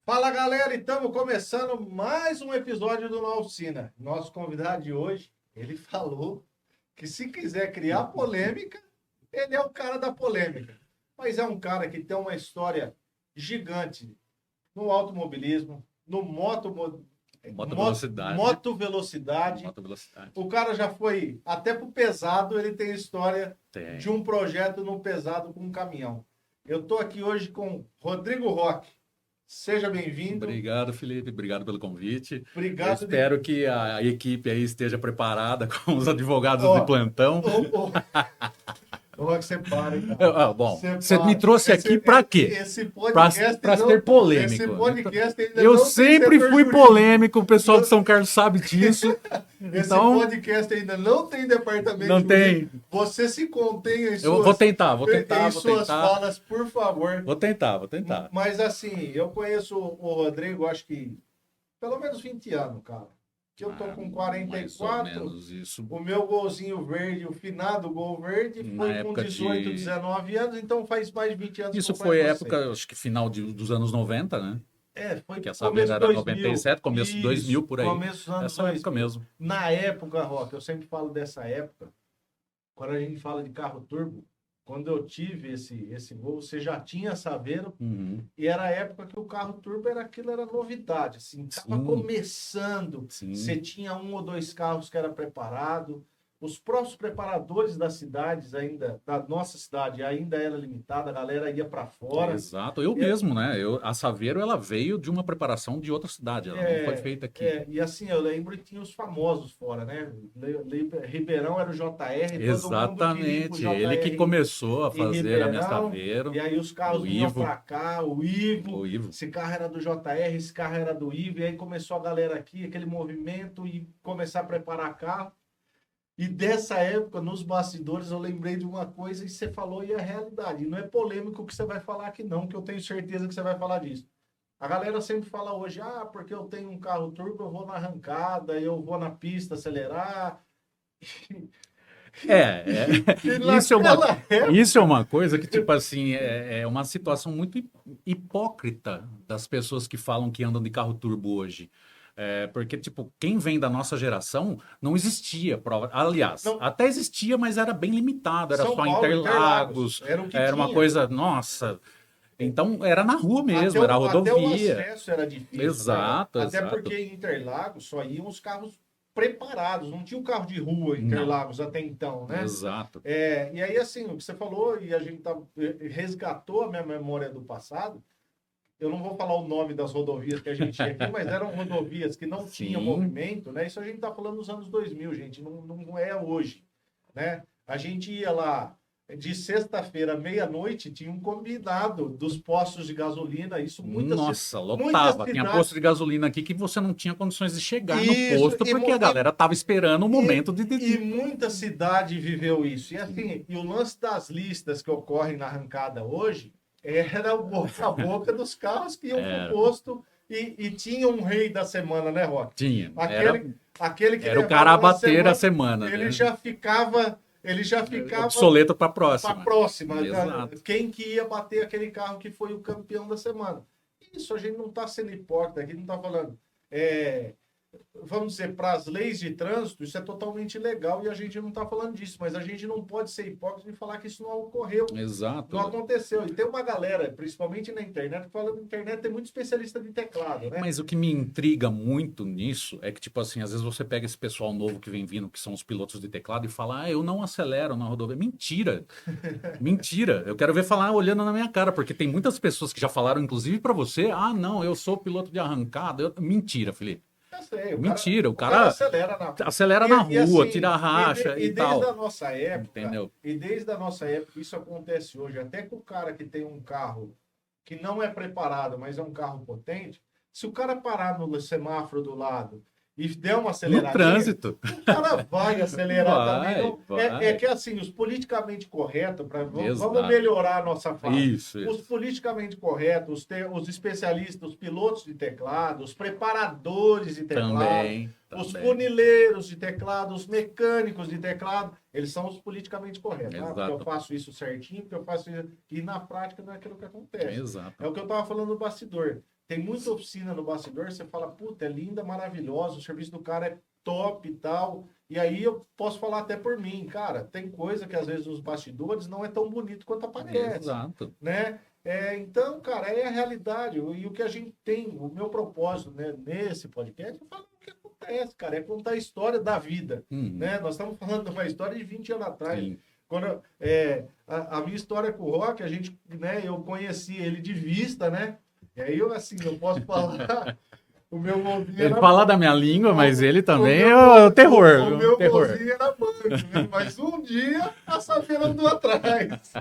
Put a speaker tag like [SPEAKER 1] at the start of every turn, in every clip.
[SPEAKER 1] Fala galera, estamos começando mais um episódio do Na Oficina. Nosso convidado de hoje, ele falou que se quiser criar polêmica, ele é o cara da polêmica. Mas é um cara que tem uma história gigante no automobilismo, no
[SPEAKER 2] Moto velocidade.
[SPEAKER 1] moto velocidade.
[SPEAKER 2] Moto velocidade.
[SPEAKER 1] O cara já foi até pro pesado, ele tem história
[SPEAKER 2] Tem.
[SPEAKER 1] de um projeto no pesado com um caminhão. Eu estou aqui hoje com Rodrigo Roque. Seja bem-vindo.
[SPEAKER 2] Obrigado, Felipe. Obrigado pelo convite.
[SPEAKER 1] Obrigado.
[SPEAKER 2] Eu espero que a equipe aí esteja preparada com os advogados de plantão.
[SPEAKER 1] Roque, você para, cara.
[SPEAKER 2] Bom, você me trouxe aqui para quê?
[SPEAKER 1] Esse podcast
[SPEAKER 2] Para ser polêmico.
[SPEAKER 1] Esse podcast ainda
[SPEAKER 2] Eu
[SPEAKER 1] não
[SPEAKER 2] sempre
[SPEAKER 1] tem
[SPEAKER 2] fui polêmico, o pessoal de São Carlos sabe disso.
[SPEAKER 1] Esse
[SPEAKER 2] Então,
[SPEAKER 1] podcast ainda não tem departamento
[SPEAKER 2] não
[SPEAKER 1] jurídico.
[SPEAKER 2] tem.
[SPEAKER 1] Você se contém em suas,
[SPEAKER 2] Eu vou tentar.
[SPEAKER 1] em suas falas, por favor.
[SPEAKER 2] Vou tentar.
[SPEAKER 1] Mas assim, eu conheço o Rodrigo, acho que pelo menos 20 anos, cara. Que eu tô com 44,
[SPEAKER 2] mais ou menos isso.
[SPEAKER 1] O meu golzinho verde, o finado gol verde, foi com 18, 19 anos, então faz mais de 20 anos.
[SPEAKER 2] Isso foi época, acho que final dos anos 90, né?
[SPEAKER 1] Foi
[SPEAKER 2] que a Saveira era 97, começo de 2000, por aí.
[SPEAKER 1] Começo dos anos
[SPEAKER 2] Essa
[SPEAKER 1] 2000.
[SPEAKER 2] época mesmo.
[SPEAKER 1] Na época, Roque, eu sempre falo dessa época, quando a gente fala de carro turbo, quando eu tive esse Gol, você já tinha Saveiro, e era a época que o carro turbo era novidade, assim, estava começando, você tinha um ou dois carros que era preparado, os próprios preparadores das cidades ainda, da nossa cidade, ainda era limitada, a galera ia para fora.
[SPEAKER 2] Exato, eu mesmo, né? A Saveiro, ela veio de uma preparação de outra cidade, ela não foi feita aqui.
[SPEAKER 1] E assim, eu lembro que tinha os famosos fora, né? Ribeirão era o JR,
[SPEAKER 2] exatamente,
[SPEAKER 1] todo mundo JR,
[SPEAKER 2] ele que começou a fazer
[SPEAKER 1] Ribeirão,
[SPEAKER 2] a minha Saveiro.
[SPEAKER 1] E aí os carros vinham pra cá, o Ivo,
[SPEAKER 2] Ivo.
[SPEAKER 1] Esse carro era do JR, esse carro era do Ivo, e aí começou a galera aqui, aquele movimento, e começar a preparar carro. E dessa época, nos bastidores, eu lembrei de uma coisa e você falou e é a realidade. E não é polêmico o que você vai falar aqui não, que eu tenho certeza que você vai falar disso. A galera sempre fala hoje, porque eu tenho um carro turbo, eu vou na arrancada, eu vou na pista acelerar.
[SPEAKER 2] Isso é uma coisa que, tipo assim, é uma situação muito hipócrita das pessoas que falam que andam de carro turbo hoje. Porque, tipo, quem vem da nossa geração não existia prova. Aliás, até existia, mas era bem limitado. Era
[SPEAKER 1] São
[SPEAKER 2] só
[SPEAKER 1] Paulo,
[SPEAKER 2] Interlagos. Era uma coisa, nossa. Então, era na rua mesmo, era rodovia.
[SPEAKER 1] Até o acesso era difícil.
[SPEAKER 2] Exato,
[SPEAKER 1] Até porque em Interlagos só iam os carros preparados. Não tinha um carro de rua em Interlagos até então, né?
[SPEAKER 2] Exato.
[SPEAKER 1] E aí, assim, o que você falou, e a gente resgatou a minha memória do passado. Eu não vou falar o nome das rodovias que a gente tinha aqui, mas eram rodovias que não tinham movimento, né? Isso a gente está falando dos anos 2000, gente, não é hoje, né? A gente ia lá de sexta-feira, meia-noite, tinha um combinado dos postos de gasolina, isso
[SPEAKER 2] lotava. Tinha posto de gasolina aqui que você não tinha condições de chegar no posto, porque a galera estava esperando o momento de...
[SPEAKER 1] E muita cidade viveu isso. E assim, e o lance das listas que ocorrem na arrancada hoje, era o boca a boca dos carros que iam pro posto e tinha um rei da semana, né, Roque?
[SPEAKER 2] Tinha.
[SPEAKER 1] Aquele que
[SPEAKER 2] era o cara a bater a semana.
[SPEAKER 1] Ele já ficava
[SPEAKER 2] obsoleto para a
[SPEAKER 1] próxima. Quem que ia bater aquele carro que foi o campeão da semana? Isso a gente não está sendo hipócrita aqui, não está falando. Vamos dizer, para as leis de trânsito, isso é totalmente legal e a gente não está falando disso, mas a gente não pode ser hipócrita e falar que isso não ocorreu.
[SPEAKER 2] Exato.
[SPEAKER 1] Não aconteceu. E tem uma galera, principalmente na internet, que fala que na internet tem muito especialista de teclado, né?
[SPEAKER 2] Mas o que me intriga muito nisso é que, tipo assim, às vezes você pega esse pessoal novo que vem vindo, que são os pilotos de teclado, e fala, eu não acelero na rodovia. Mentira! Mentira! Eu quero ver falar olhando na minha cara, porque tem muitas pessoas que já falaram, inclusive para você, não, eu sou piloto de arrancada. Mentira, Felipe. Mentira, o cara acelera na rua, assim, tira a racha e tal.
[SPEAKER 1] Desde a nossa época,
[SPEAKER 2] entendeu?
[SPEAKER 1] E desde a nossa época, isso acontece hoje. Até com o cara que tem um carro que não é preparado, mas é um carro potente, se o cara parar no semáforo do lado e der uma aceleradinha,
[SPEAKER 2] no trânsito,
[SPEAKER 1] o cara vai acelerar também. Então,
[SPEAKER 2] vai.
[SPEAKER 1] Que assim, os politicamente corretos, vamos melhorar a nossa fala.
[SPEAKER 2] Isso.
[SPEAKER 1] Os politicamente corretos, os especialistas, os pilotos de teclado, os preparadores de teclado,
[SPEAKER 2] também.
[SPEAKER 1] os funileiros de teclado, os mecânicos de teclado, eles são os politicamente corretos. Porque eu faço isso certinho, porque eu faço isso. E na prática não é aquilo que acontece.
[SPEAKER 2] Exato.
[SPEAKER 1] É o que eu estava falando no bastidor. tem muita oficina no bastidor, você fala, puta, é linda, maravilhosa, o serviço do cara é top e tal. E aí eu posso falar até por mim, cara, tem coisa que às vezes nos bastidores não é tão bonito quanto aparece.
[SPEAKER 2] Exato.
[SPEAKER 1] Né? Então, cara, é a realidade. E o que a gente tem, o meu propósito, né, nesse podcast, é falar o que acontece, cara, é contar a história da vida. Né? Nós estamos falando de uma história de 20 anos atrás.
[SPEAKER 2] Sim.
[SPEAKER 1] Quando, a minha história com o Rock, a gente, né, eu conheci ele de vista, né? E aí eu, assim, eu posso falar... O meu golzinho
[SPEAKER 2] ele fala da minha língua, mas ele também é o terror.
[SPEAKER 1] O meu golzinho era banco, né? Mas um dia a Safira andou atrás.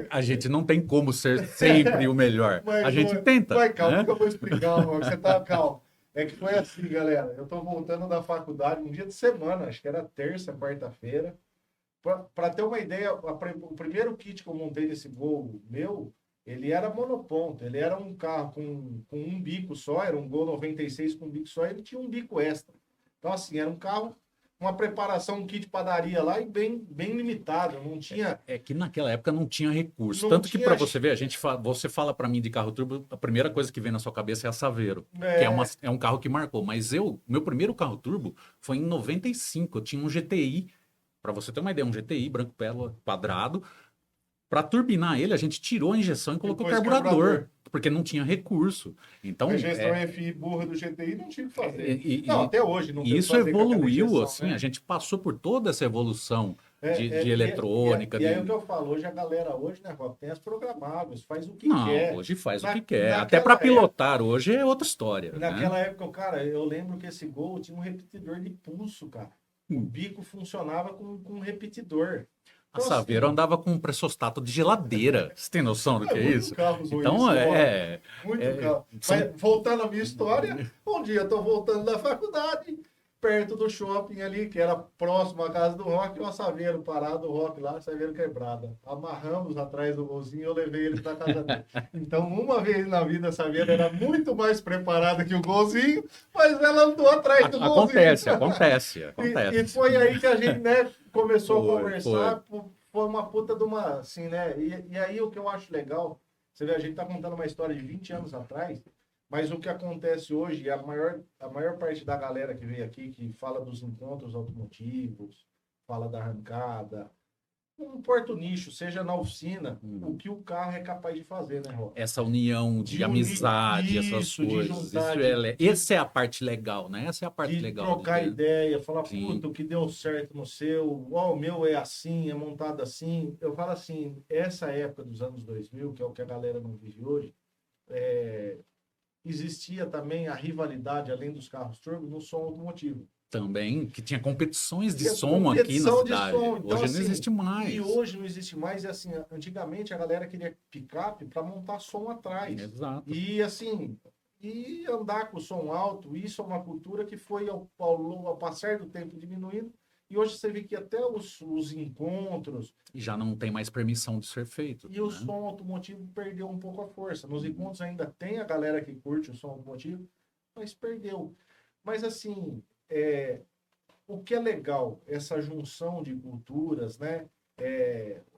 [SPEAKER 2] A gente não tem como ser sempre o melhor.
[SPEAKER 1] Mas,
[SPEAKER 2] a gente tenta.
[SPEAKER 1] Vai, calma,
[SPEAKER 2] né?
[SPEAKER 1] que eu vou explicar, amor. Você tá calmo. É que foi assim, galera. Eu tô voltando da faculdade um dia de semana, acho que era terça, quarta-feira. Para ter uma ideia, o primeiro kit que eu montei nesse Gol meu, ele era monoponto, ele era um carro com um bico só, era um Gol 96 com um bico só, ele tinha um bico extra. Então, assim, era um carro, uma preparação, um kit padaria lá e bem limitado, não tinha...
[SPEAKER 2] É que naquela época não tinha recurso.
[SPEAKER 1] Não
[SPEAKER 2] Tanto
[SPEAKER 1] tinha...
[SPEAKER 2] que para você ver, você fala para mim de carro turbo, a primeira coisa que vem na sua cabeça é a Saveiro, que é um carro que marcou. Mas meu primeiro carro turbo foi em 95, eu tinha um GTI, para você ter uma ideia, um GTI branco pérola quadrado. Para turbinar ele, a gente tirou a injeção e colocou carburador, porque não tinha recurso. Então,
[SPEAKER 1] a injeção FI burra do GTI não tinha o que fazer.
[SPEAKER 2] Até
[SPEAKER 1] hoje não tem
[SPEAKER 2] isso evoluiu,
[SPEAKER 1] injeção,
[SPEAKER 2] assim,
[SPEAKER 1] né?
[SPEAKER 2] A gente passou por toda essa evolução de eletrônica.
[SPEAKER 1] E aí o que eu falo, hoje a galera né, Rob, tem as programáveis, faz o que
[SPEAKER 2] não,
[SPEAKER 1] quer.
[SPEAKER 2] Hoje faz o que quer. Até para pilotar hoje é outra história.
[SPEAKER 1] Naquela época, cara, eu lembro que esse Gol tinha um repetidor de pulso, cara. O bico funcionava com um repetidor.
[SPEAKER 2] A Saveiro andava com um pressostato de geladeira. Você tem noção do que é isso? Então,
[SPEAKER 1] Muito carro. Mas, voltando à minha história, um dia eu tô voltando da faculdade, perto do shopping ali, que era próximo à casa do Rock, e uma Saveiro parado, o Rock lá, Saveiro quebrada. Amarramos atrás do Golzinho e eu levei ele pra casa dele. Então, uma vez na vida, a Saveiro era muito mais preparada que o Golzinho, mas ela andou atrás do Golzinho.
[SPEAKER 2] Acontece.
[SPEAKER 1] E foi aí que a gente, né, começou a conversar, foi uma puta de uma, assim, né? E aí o que eu acho legal, você vê, a gente tá contando uma história de 20 anos atrás, mas o que acontece hoje, a maior parte da galera que veio aqui, que fala dos encontros automotivos, fala da arrancada, não importa o nicho, seja na oficina, o que o carro é capaz de fazer, né, Rô?
[SPEAKER 2] Essa união de amizade, essas coisas. Essa é a parte legal, né? Essa é a parte legal.
[SPEAKER 1] Trocar ideia, falar, puta, o que deu certo no seu, o meu é assim, é montado assim. Eu falo assim, essa época dos anos 2000, que é o que a galera não vive hoje, existia também a rivalidade, além dos carros turbo, no som automotivo.
[SPEAKER 2] Também, que tinha competições de som aqui na cidade.
[SPEAKER 1] Então,
[SPEAKER 2] hoje assim, não existe mais.
[SPEAKER 1] E hoje não existe mais. E assim, antigamente a galera queria picape para montar som atrás.
[SPEAKER 2] Exato.
[SPEAKER 1] E assim, e andar com som alto, isso é uma cultura que foi ao passar do tempo diminuindo. E hoje você vê que até os encontros...
[SPEAKER 2] E já não tem mais permissão de ser feito.
[SPEAKER 1] E o som automotivo perdeu um pouco a força. Nos encontros ainda tem a galera que curte o som automotivo, mas perdeu. Mas assim... o que é legal, essa junção de culturas, né?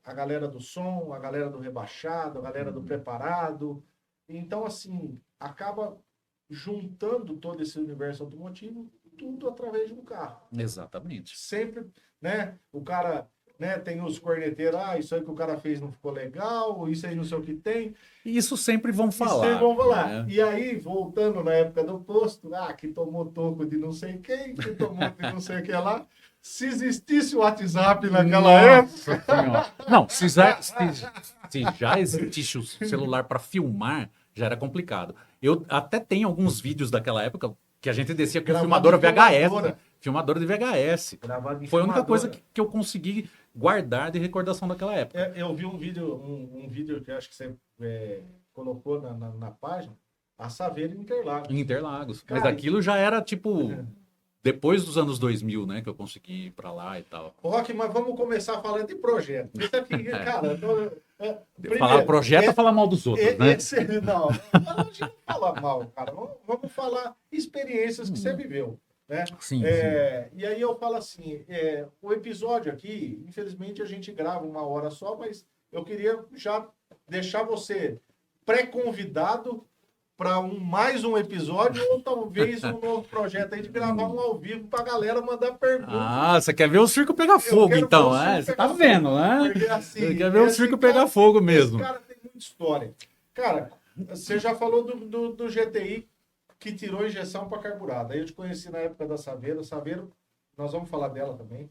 [SPEAKER 1] A galera do som, a galera do rebaixado, a galera do preparado. Então, assim, acaba juntando todo esse universo automotivo, tudo através de um carro.
[SPEAKER 2] Exatamente.
[SPEAKER 1] Sempre, né? O cara... Né, tem os corneteiros, isso aí que o cara fez não ficou legal, isso aí não sei o que tem.
[SPEAKER 2] Isso sempre vão falar.
[SPEAKER 1] Sempre vão falar. Né? E aí, voltando na época do posto, que tomou toco de não sei quem, que tomou de não sei o que lá. Se existisse o WhatsApp naquela época...
[SPEAKER 2] Não, se já existisse o celular para filmar, já era complicado. Eu até tenho alguns vídeos daquela época que a gente descia com filmadora VHS. Filmadora de VHS. Foi a única coisa que eu consegui guardar de recordação daquela época.
[SPEAKER 1] Eu vi um vídeo que acho que você colocou na página, a Saveiro em Interlagos.
[SPEAKER 2] Em Interlagos. Cara, mas aquilo já era tipo depois dos anos 2000, né, que eu consegui ir para lá e tal.
[SPEAKER 1] Rock, mas vamos começar falando de projeto. Isso aqui, cara,
[SPEAKER 2] primeiro, falar projeto é falar mal dos outros, né?
[SPEAKER 1] Não, a gente não fala mal, cara. Vamos falar experiências que você viveu. Né?
[SPEAKER 2] Sim, sim.
[SPEAKER 1] E aí eu falo assim, o episódio aqui, infelizmente a gente grava 1 hora só, mas eu queria já deixar você pré-convidado para mais um episódio ou talvez um novo projeto aí de gravar um ao vivo para a galera mandar perguntas.
[SPEAKER 2] Ah, você quer ver o circo pegar fogo, então? Você tá vendo, né?
[SPEAKER 1] Porque, assim,
[SPEAKER 2] você quer ver o circo pegar fogo mesmo.
[SPEAKER 1] Esse cara tem muita história. Cara, você já falou do GTI que tirou injeção para carburado. Aí eu te conheci na época da Saveiro. Saveiro, nós vamos falar dela também.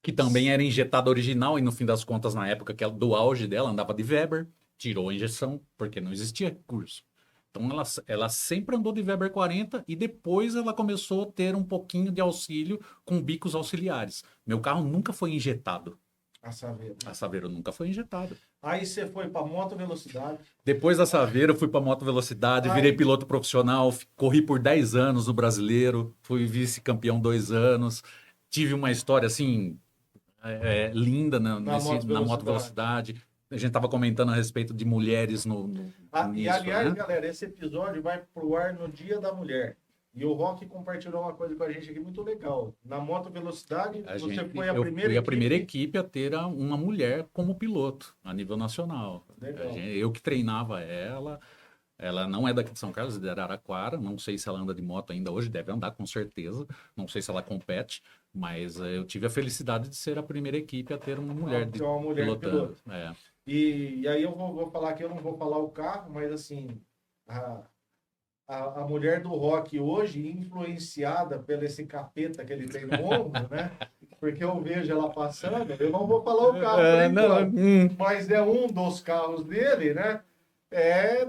[SPEAKER 2] Que também era injetada original e no fim das contas, na época que ela, do auge dela, andava de Weber, tirou a injeção, porque não existia recurso. Então ela sempre andou de Weber 40 e depois ela começou a ter um pouquinho de auxílio com bicos auxiliares. Meu carro nunca foi injetado.
[SPEAKER 1] A Saveiro.
[SPEAKER 2] A Saveiro nunca foi injetada.
[SPEAKER 1] Aí você foi para moto velocidade.
[SPEAKER 2] Depois da Saveiro, eu fui para moto velocidade, virei piloto profissional, corri por 10 anos no Brasileiro, fui vice-campeão 2 anos. Tive uma história assim linda na moto velocidade. A gente estava comentando a respeito de mulheres nisso,
[SPEAKER 1] e aliás, né? Galera, esse episódio vai pro ar no Dia da Mulher. E o Rock compartilhou uma coisa com a gente aqui muito legal. Na moto velocidade, foi a primeira
[SPEAKER 2] fui a primeira equipe a ter uma mulher como piloto a nível nacional. Eu que treinava ela. Ela não é daqui de São Carlos, é de Araraquara. Não sei se ela anda de moto ainda hoje, deve andar com certeza. Não sei se ela compete, mas eu tive a felicidade de ser a primeira equipe a ter uma mulher pilotando.
[SPEAKER 1] E aí eu vou falar aqui, eu não vou falar o carro, mas assim, a mulher do Rock hoje, influenciada pelo esse capeta que ele tem no ombro, né? Porque eu vejo ela passando, eu não vou falar o carro por enquanto, mas é um dos carros dele, né?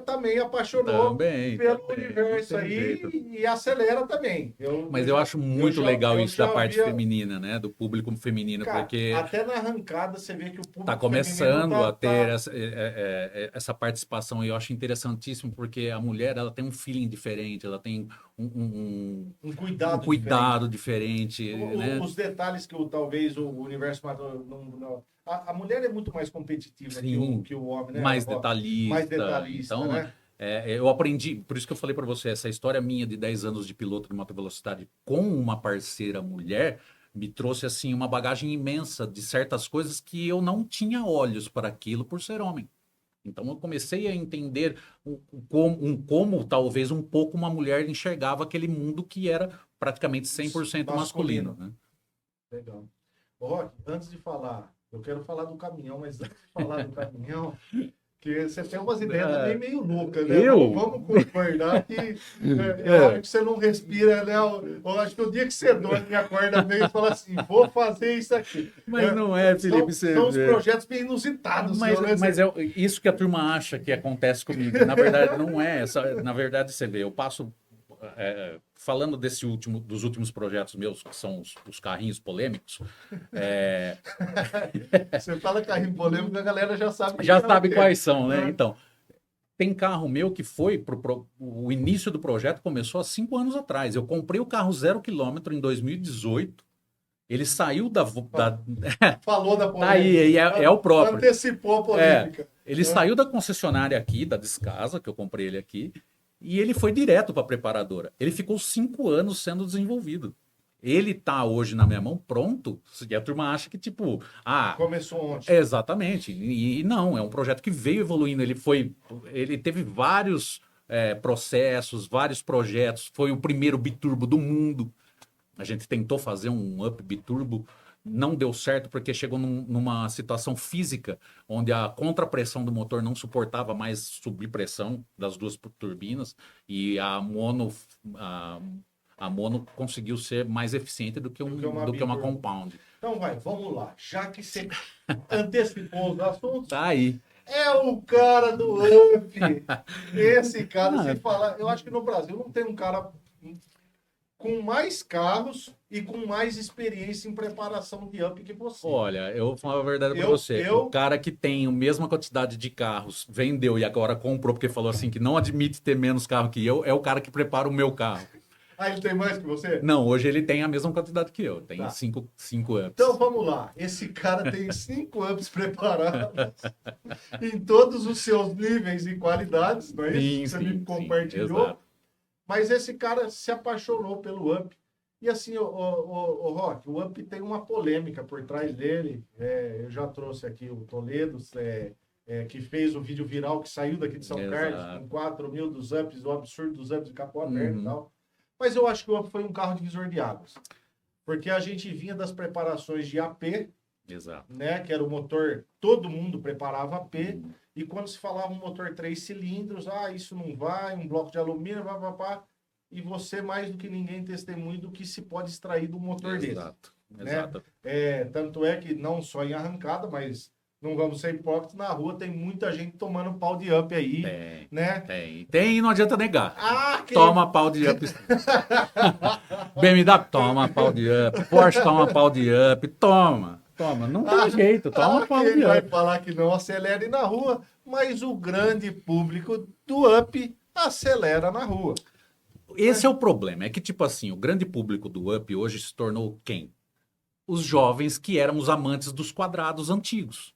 [SPEAKER 1] Também apaixonou pelo universo aí e acelera também.
[SPEAKER 2] Mas eu acho muito legal isso da parte feminina, né? Do público feminino, cara, porque...
[SPEAKER 1] Até na arrancada você vê que o público
[SPEAKER 2] está começando a ter essa participação e eu acho interessantíssimo porque a mulher, ela tem um feeling diferente, ela tem um cuidado diferente. Né?
[SPEAKER 1] Os detalhes que talvez o universo a mulher é muito mais competitiva que o homem, né?
[SPEAKER 2] Mais detalhista. Então,
[SPEAKER 1] né?
[SPEAKER 2] Eu aprendi, por isso que eu falei para você, essa história minha de 10 anos de piloto de moto velocidade com uma parceira mulher me trouxe assim uma bagagem imensa de certas coisas que eu não tinha olhos para aquilo por ser homem. Então eu comecei a entender como talvez um pouco uma mulher enxergava aquele mundo que era praticamente 100% masculino. Né?
[SPEAKER 1] Legal. Rock, antes de falar, eu quero falar do caminhão, mas antes de falar do caminhão, que você tem umas ideias também meio loucas, né? Vamos concordar que eu acho que você não respira, né? Eu acho que o dia que você dorme e acorda meio e fala assim, vou fazer isso aqui.
[SPEAKER 2] Mas não é, Felipe.
[SPEAKER 1] São os projetos bem inusitados.
[SPEAKER 2] Mas isso que a turma acha que acontece comigo. Na verdade, não é. Na verdade, você vê, eu passo... falando dos últimos projetos meus, que são os carrinhos polêmicos.
[SPEAKER 1] Você fala carrinho polêmico, a galera já sabe.
[SPEAKER 2] Já sabe quais são, né? Então, tem carro meu que foi o início do projeto começou há 5 anos atrás. Eu comprei o carro 0 km em 2018. Ele saiu
[SPEAKER 1] Falou da polêmica.
[SPEAKER 2] Tá aí, é o próprio.
[SPEAKER 1] Antecipou a polêmica.
[SPEAKER 2] Ele saiu da concessionária aqui, da Descasa, que eu comprei ele aqui. E ele foi direto para a preparadora. Ele ficou 5 anos sendo desenvolvido. Ele está hoje na minha mão pronto. E a turma acha que, tipo...
[SPEAKER 1] começou ontem.
[SPEAKER 2] Exatamente. E não, é um projeto que veio evoluindo. Ele teve vários processos, vários projetos. Foi o primeiro biturbo do mundo. A gente tentou fazer um up biturbo. Não deu certo porque chegou numa situação física onde a contrapressão do motor não suportava mais subir pressão das duas turbinas e a mono conseguiu ser mais eficiente do que uma compound.
[SPEAKER 1] Então vamos lá. Já que você antecipou os assuntos...
[SPEAKER 2] Tá aí.
[SPEAKER 1] É o cara do UP. Esse cara, sem falar... Eu acho que no Brasil não tem um cara... com mais carros e com mais experiência em preparação de up que você.
[SPEAKER 2] Olha, eu vou falar a verdade para você. O cara que tem a mesma quantidade de carros, vendeu e agora comprou porque falou assim que não admite ter menos carro que eu, é o cara que prepara o meu carro.
[SPEAKER 1] Ele tem mais que você?
[SPEAKER 2] Não, hoje ele tem a mesma quantidade que eu. Tem 5 ups.
[SPEAKER 1] Então vamos lá. Esse cara tem 5 ups preparados em todos os seus níveis e qualidades, não é isso? Você me compartilhou. Sim, mas esse cara se apaixonou pelo up. E assim, o Rock, o up tem uma polêmica por trás dele. Eu já trouxe aqui o Toledo, que fez o vídeo viral que saiu daqui de São
[SPEAKER 2] Exato.
[SPEAKER 1] Carlos, com 4 mil dos ups, o absurdo dos ups de capô aberto e tal. Mas eu acho que o up foi um carro divisor de águas. Porque a gente vinha das preparações de AP,
[SPEAKER 2] Exato.
[SPEAKER 1] né, que era o motor, todo mundo preparava AP, e quando se falava um motor 3 cilindros, isso não vai, um bloco de alumínio, e você mais do que ninguém testemunha do que se pode extrair do motor desse.
[SPEAKER 2] Exato.
[SPEAKER 1] Tanto é que não só em arrancada, mas não vamos ser hipócritas, na rua tem muita gente tomando pau de up aí, né?
[SPEAKER 2] Tem e não adianta negar.
[SPEAKER 1] Que...
[SPEAKER 2] Toma pau de up. BMW toma pau de up. Porsche toma pau de up. Toma. Não tem jeito. Toma pau de up.
[SPEAKER 1] Ele vai falar que não acelere na rua, mas o grande público do up acelera na rua.
[SPEAKER 2] Esse é o problema. É que, tipo assim, o grande público do up hoje se tornou quem? Os jovens que éramos amantes dos quadrados antigos.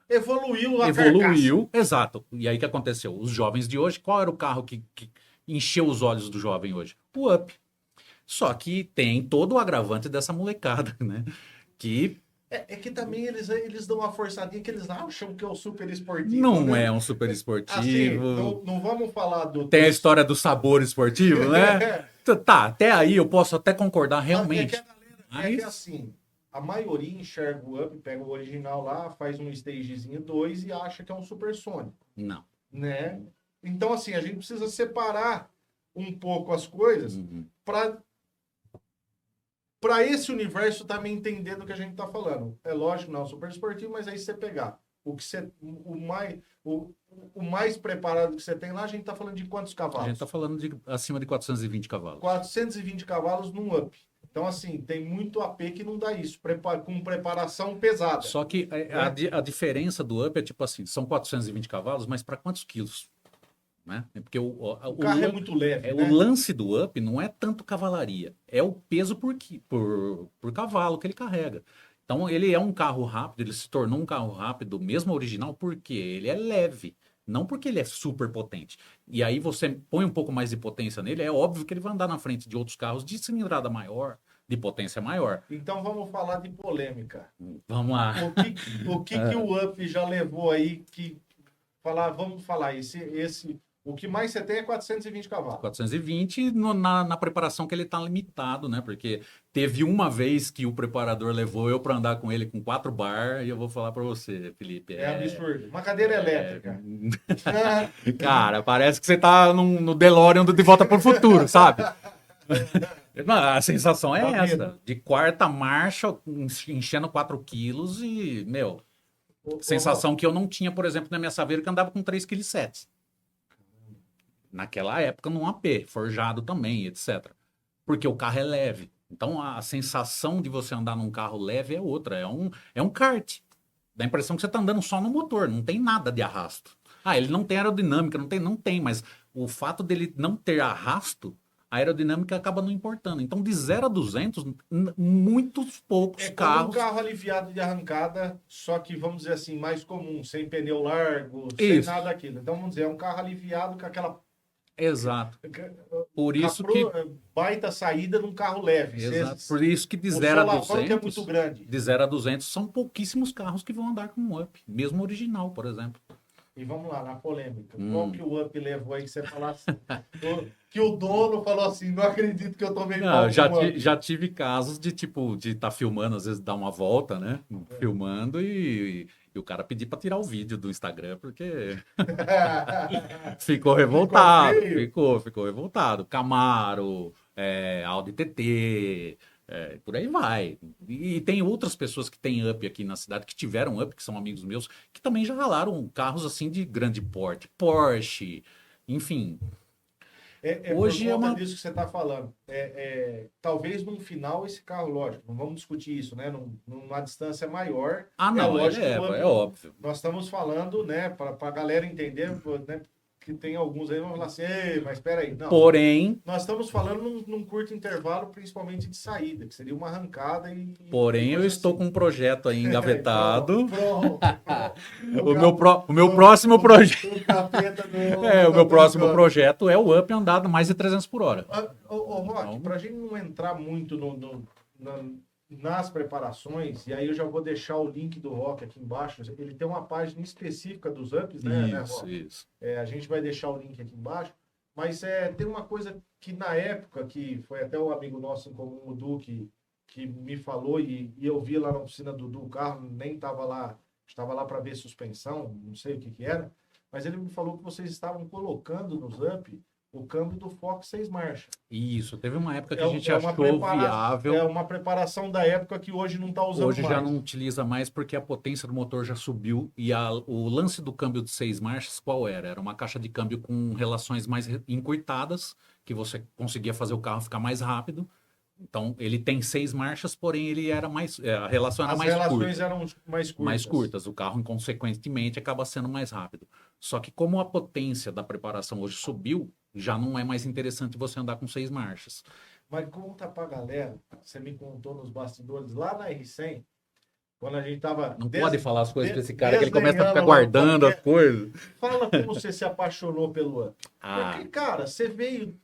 [SPEAKER 1] Evoluiu,
[SPEAKER 2] exato. E aí o que aconteceu? Os jovens de hoje, qual era o carro que encheu os olhos do jovem hoje? O up. Só que tem todo o agravante dessa molecada, né? Que...
[SPEAKER 1] É que também eles dão uma forçadinha que eles acham que é o super esportivo.
[SPEAKER 2] Não é um super esportivo.
[SPEAKER 1] Assim, não vamos falar do...
[SPEAKER 2] Tem a história do sabor esportivo, né? Tá, até aí eu posso até concordar realmente.
[SPEAKER 1] É que assim... A maioria enxerga o up, pega o original lá, faz um stagezinho 2 e acha que é um supersônico.
[SPEAKER 2] Não.
[SPEAKER 1] Né? Então, assim, a gente precisa separar um pouco as coisas para esse universo também entender do que a gente está falando. É lógico, não é um super esportivo, mas aí você pegar o mais preparado que você tem lá, a gente está falando de quantos cavalos?
[SPEAKER 2] A gente está falando de acima de 420 cavalos.
[SPEAKER 1] 420 cavalos num up. Então, assim, tem muito AP que não dá isso, com preparação pesada.
[SPEAKER 2] Só que a diferença do up é tipo assim, são 420 cavalos, mas para quantos quilos? Né? Porque o
[SPEAKER 1] carro é muito leve.
[SPEAKER 2] O lance do up não é tanto cavalaria, é o peso por cavalo que ele carrega. Então, ele é um carro rápido, ele se tornou um carro rápido, mesmo original, porque ele é leve. Não porque ele é super potente. E aí você põe um pouco mais de potência nele, é óbvio que ele vai andar na frente de outros carros de cilindrada maior, de potência maior.
[SPEAKER 1] Então vamos falar de polêmica.
[SPEAKER 2] Vamos lá.
[SPEAKER 1] O que o up já levou aí vamos falar, o que mais você tem é 420 cavalos.
[SPEAKER 2] 420 na preparação que ele está limitado, né? Porque teve uma vez que o preparador levou eu para andar com ele com 4 bar e eu vou falar para você, Felipe.
[SPEAKER 1] É absurdo. Uma cadeira elétrica.
[SPEAKER 2] Cara, parece que você tá no DeLorean De Volta para o Futuro, sabe? A sensação é essa. De quarta marcha, enchendo 4 quilos e, sensação que eu não tinha, por exemplo, na minha Saveiro, que andava com 3,7 kg. Naquela época, num AP, forjado também, etc. Porque o carro é leve. Então, a sensação de você andar num carro leve é outra. É um kart. Dá a impressão que você está andando só no motor, não tem nada de arrasto. Ele não tem aerodinâmica, não tem, mas o fato dele não ter arrasto, a aerodinâmica acaba não importando. Então, de 0 a 200, muitos poucos carros...
[SPEAKER 1] um carro aliviado de arrancada, só que, vamos dizer assim, mais comum, sem pneu largo, sem nada daquilo. Então, vamos dizer, é um carro aliviado com aquela...
[SPEAKER 2] Exato. Por isso que...
[SPEAKER 1] baita saída num carro leve.
[SPEAKER 2] Exato. Por isso que de 0 a 200...
[SPEAKER 1] é muito grande.
[SPEAKER 2] De 0 a 200 são pouquíssimos carros que vão andar com um up. Mesmo original, por exemplo.
[SPEAKER 1] E vamos lá, na polêmica. Qual que o up levou aí que você falasse? Que o dono falou assim, não acredito que eu tomei pau.
[SPEAKER 2] Já tive casos de estar filmando, às vezes dar uma volta, né? Filmando e o cara pedir para tirar o vídeo do Instagram, porque ficou revoltado. Ficou revoltado. Camaro, Audi TT, por aí vai. E tem outras pessoas que têm up aqui na cidade, que tiveram up, que são amigos meus, que também já ralaram carros assim de grande porte. Porsche, enfim.
[SPEAKER 1] Hoje por conta disso que você está falando. Talvez no final esse carro, lógico, não vamos discutir isso, né? Numa distância maior.
[SPEAKER 2] Lógico, é óbvio.
[SPEAKER 1] Nós estamos falando, né, para a galera entender, né, que tem alguns aí que vão falar assim, mas espera aí. Não,
[SPEAKER 2] porém...
[SPEAKER 1] Nós estamos falando num curto intervalo, principalmente de saída, que seria uma arrancada e...
[SPEAKER 2] Porém, eu estou com um projeto aí engavetado.
[SPEAKER 1] Pronto.
[SPEAKER 2] O meu próximo projeto...
[SPEAKER 1] O
[SPEAKER 2] meu próximo projeto é o up andado mais de 300 por hora.
[SPEAKER 1] Rock, para a gente não entrar muito nas preparações, e aí eu já vou deixar o link do Rock aqui embaixo, ele tem uma página específica dos ups, né, Rock?
[SPEAKER 2] Isso.
[SPEAKER 1] A gente vai deixar o link aqui embaixo, mas tem uma coisa que na época, que foi até o amigo nosso em comum, o Du, que me falou, e eu vi lá na oficina do o carro, nem estava lá para ver suspensão, não sei o que era, mas ele me falou que vocês estavam colocando nos up o câmbio do Fox 6 marchas.
[SPEAKER 2] Isso, teve uma época que a gente achou viável.
[SPEAKER 1] É uma preparação da época que hoje não está usando
[SPEAKER 2] hoje
[SPEAKER 1] mais.
[SPEAKER 2] já não utiliza mais porque a potência do motor já subiu e o lance do câmbio de 6 marchas qual era? Era uma caixa de câmbio com relações mais encurtadas, que você conseguia fazer o carro ficar mais rápido. Então, ele tem 6 marchas, porém ele era mais. A relação era mais curta.
[SPEAKER 1] As relações eram mais curtas.
[SPEAKER 2] Mais curtas. O carro, consequentemente, acaba sendo mais rápido. Só que como a potência da preparação hoje subiu, já não é mais interessante você andar com 6 marchas.
[SPEAKER 1] Mas conta pra galera, você me contou nos bastidores, lá na R100, quando a gente tava...
[SPEAKER 2] Não pode falar as coisas pra esse cara, que ele começa a ficar guardando as coisas.
[SPEAKER 1] Fala como você se apaixonou pelo up. Porque, cara, você veio...